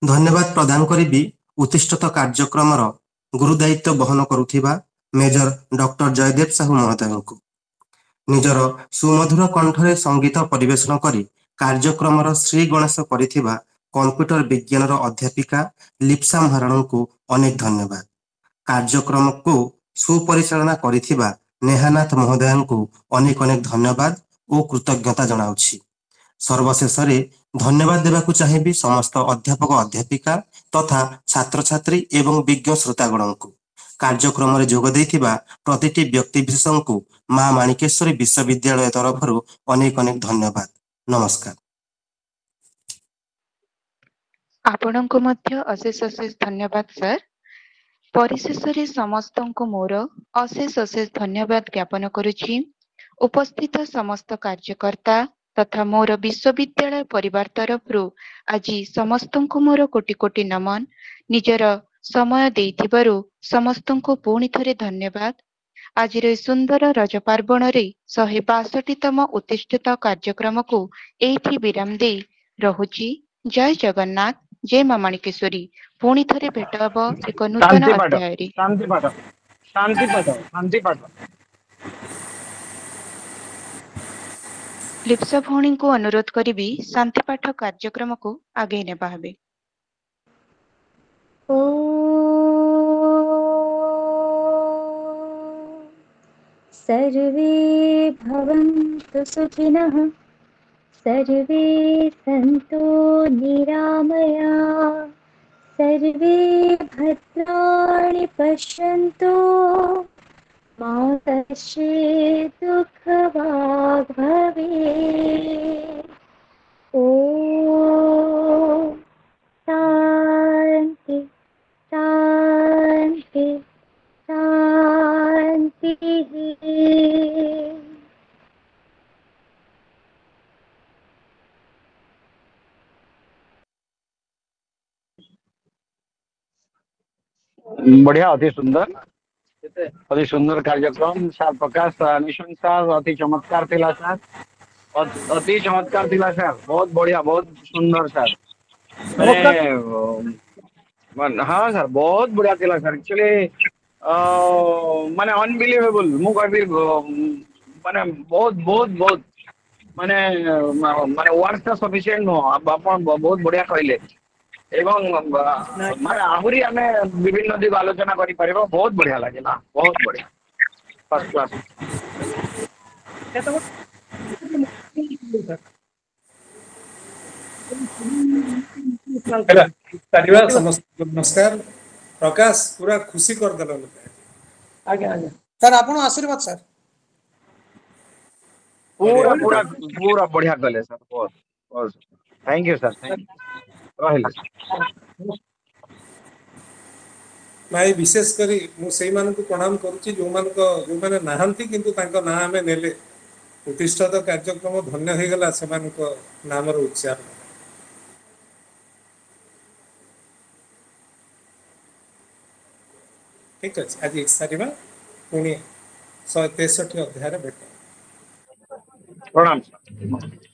ଧନ୍ୟବାଦ ପ୍ରଦାନ କରିବି ଉତ୍ତିଷ୍ଠତ କାର୍ଯ୍ୟକ୍ରମର ଗୁରୁଦାୟିତ୍ୱ ବହନ କରୁଥିବା ମେଜର ଡକ୍ଟର ଜୟଦେବ ସାହୁ ମହୋଦୟଙ୍କୁ। ନିଜର ସୁମଧୁର କଣ୍ଠରେ ସଙ୍ଗୀତ ପରିବେଷଣ କରି କାର୍ଯ୍ୟକ୍ରମର ଶ୍ରୀ ଗଣେଶ କରିଥିବା କମ୍ପ୍ୟୁଟର ବିଜ୍ଞାନର ଅଧ୍ୟାପିକା ଲିପ୍ସା ମହାରଣାଙ୍କୁ ଅନେକ ଧନ୍ୟବାଦ। କାର୍ଯ୍ୟକ୍ରମକୁ ସୁପରିଚାଳନା କରିଥିବା ନେହାନାଥ ମହୋଦୟଙ୍କୁ ଅନେକ ଅନେକ ଧନ୍ୟବାଦ ଓ କୃତଜ୍ଞତା ଜଣାଉଛି। ସର୍ବଶେଷରେ ଧନ୍ୟବାଦ ଦେବାକୁ ଚାହିଁବି ସମସ୍ତ ଅଧ୍ୟାପକ ଅଧ୍ୟାପିକା ତଥା ଛାତ୍ରଛାତ୍ରୀ ଏବଂ ବିଜ୍ଞ ଶ୍ରୋତାଗଣଙ୍କୁ। କାର୍ଯ୍ୟକ୍ରମରେ ଯୋଗ ଦେଇଥିବା ପ୍ରତିଟି ବ୍ୟକ୍ତିବିଶେଷଙ୍କୁ ମା ମାଣିକେଶ୍ୱରୀ ବିଶ୍ୱବିଦ୍ୟାଳୟ ତରଫରୁ ଅନେକ ଅନେକ ଧନ୍ୟବାଦ। ନମସ୍କାର। ଆପଣଙ୍କୁ ମଧ୍ୟ ଅଶେଷ ଅଶେଷ ଧନ୍ୟବାଦ ସାର୍। ପରିଶେଷରେ ସମସ୍ତଙ୍କୁ ମୋର ଅଶେଷ ଅଶେଷ ଧନ୍ୟବାଦ ଜ୍ଞାପନ କରୁଛି। ଉପସ୍ଥିତ ସମସ୍ତ କାର୍ଯ୍ୟକର୍ତ୍ତା ତଥା ମୋର ବିଶ୍ୱବିଦ୍ୟାଳୟ ପରିବାର ତରଫରୁ ଆଜି ସମସ୍ତଙ୍କୁ ମୋର କୋଟି କୋଟି ନମନ। ନିଜର ସମୟ ଦେଇଥିବାରୁ ସମସ୍ତଙ୍କୁ ପୁଣି ଥରେ ଧନ୍ୟବାଦ। ଆଜିର ଏହି ସୁନ୍ଦର ରଜ ପାର୍ବଣରେ 162ତମ ଉତ୍ତିଷ୍ଠିତ କାର୍ଯ୍ୟକ୍ରମକୁ ଏଇଠି ବିରାମ ଦେଇ ରହୁଛି। ଜୟ ଜଗନ୍ନାଥ, ଜୟ ମା ମାଣିକେଶ୍ୱରୀ। ପୁଣି ଥରେ ଭେଟ ହବ ଏକ ନୂତନ ଶାନ୍ତି ପାଠ, ଅଧ୍ୟାୟରେ। ଶାନ୍ତି ପାଠ, ଶାନ୍ତି ପାଠ, ଶାନ୍ତି ପାଠ। ଲିପ୍ସା ଭଉଣୀଙ୍କୁ ଅନୁରୋଧ କରିବି ଶାନ୍ତିପାଠ କାର୍ଯ୍ୟକ୍ରମକୁ ଆଗେଇ ନେବା ହେବେ। ॐ सर्वे भवन्तु सुखिनः सर्वे सन्तु निरामया सर्वे भद्राणि पश्यन्तु मा कश्चित् दुःखभाग् भवेत् ॐ शान्ति शान्ति शान्तिः बढ़िया, अति सुंदर कार्यक्रम सर प्रकाश निशंक सर अति चमत्कार थिला सर अति चमत्कार थिला सर बहुत बढ़िया बहुत सुंदर सर हाँ सर बहुत बढ़िया थिला सर एक्चुअली माने अनबिलीवेबल मु कहबी माने बहुत बहुत बहुत माने माने वर्ड्स सफिशिएंट नो आपण बहुत बढ़िया कहले एवं माने आहुरी आमे विभिन्न दिग आलोचना करि परिबो बहुत बढ़िया लागेला बहुत बढ़िया फर्स्ट क्लास समस्त नमस्कार प्रकाश पूरा खुशी कर देलो आज्ञा आज्ञा सर आपण आशीर्वाद सर पूरा पूरा पूरा बढ़िया कले सर बहुत thank you sir thank you रहले भाई विशेष करी मु सेई मान को प्रणाम करूची जो मान को जो माने नाहंती किंतु तांको ना हमें नेले प्रतिष्ठित कार्यक्रम धन्य हो गला से मान को नाम रो उच्चारण ठीक अछि आज एक सारीबा पुणी 163 अध्याय भेट प्रणाम सर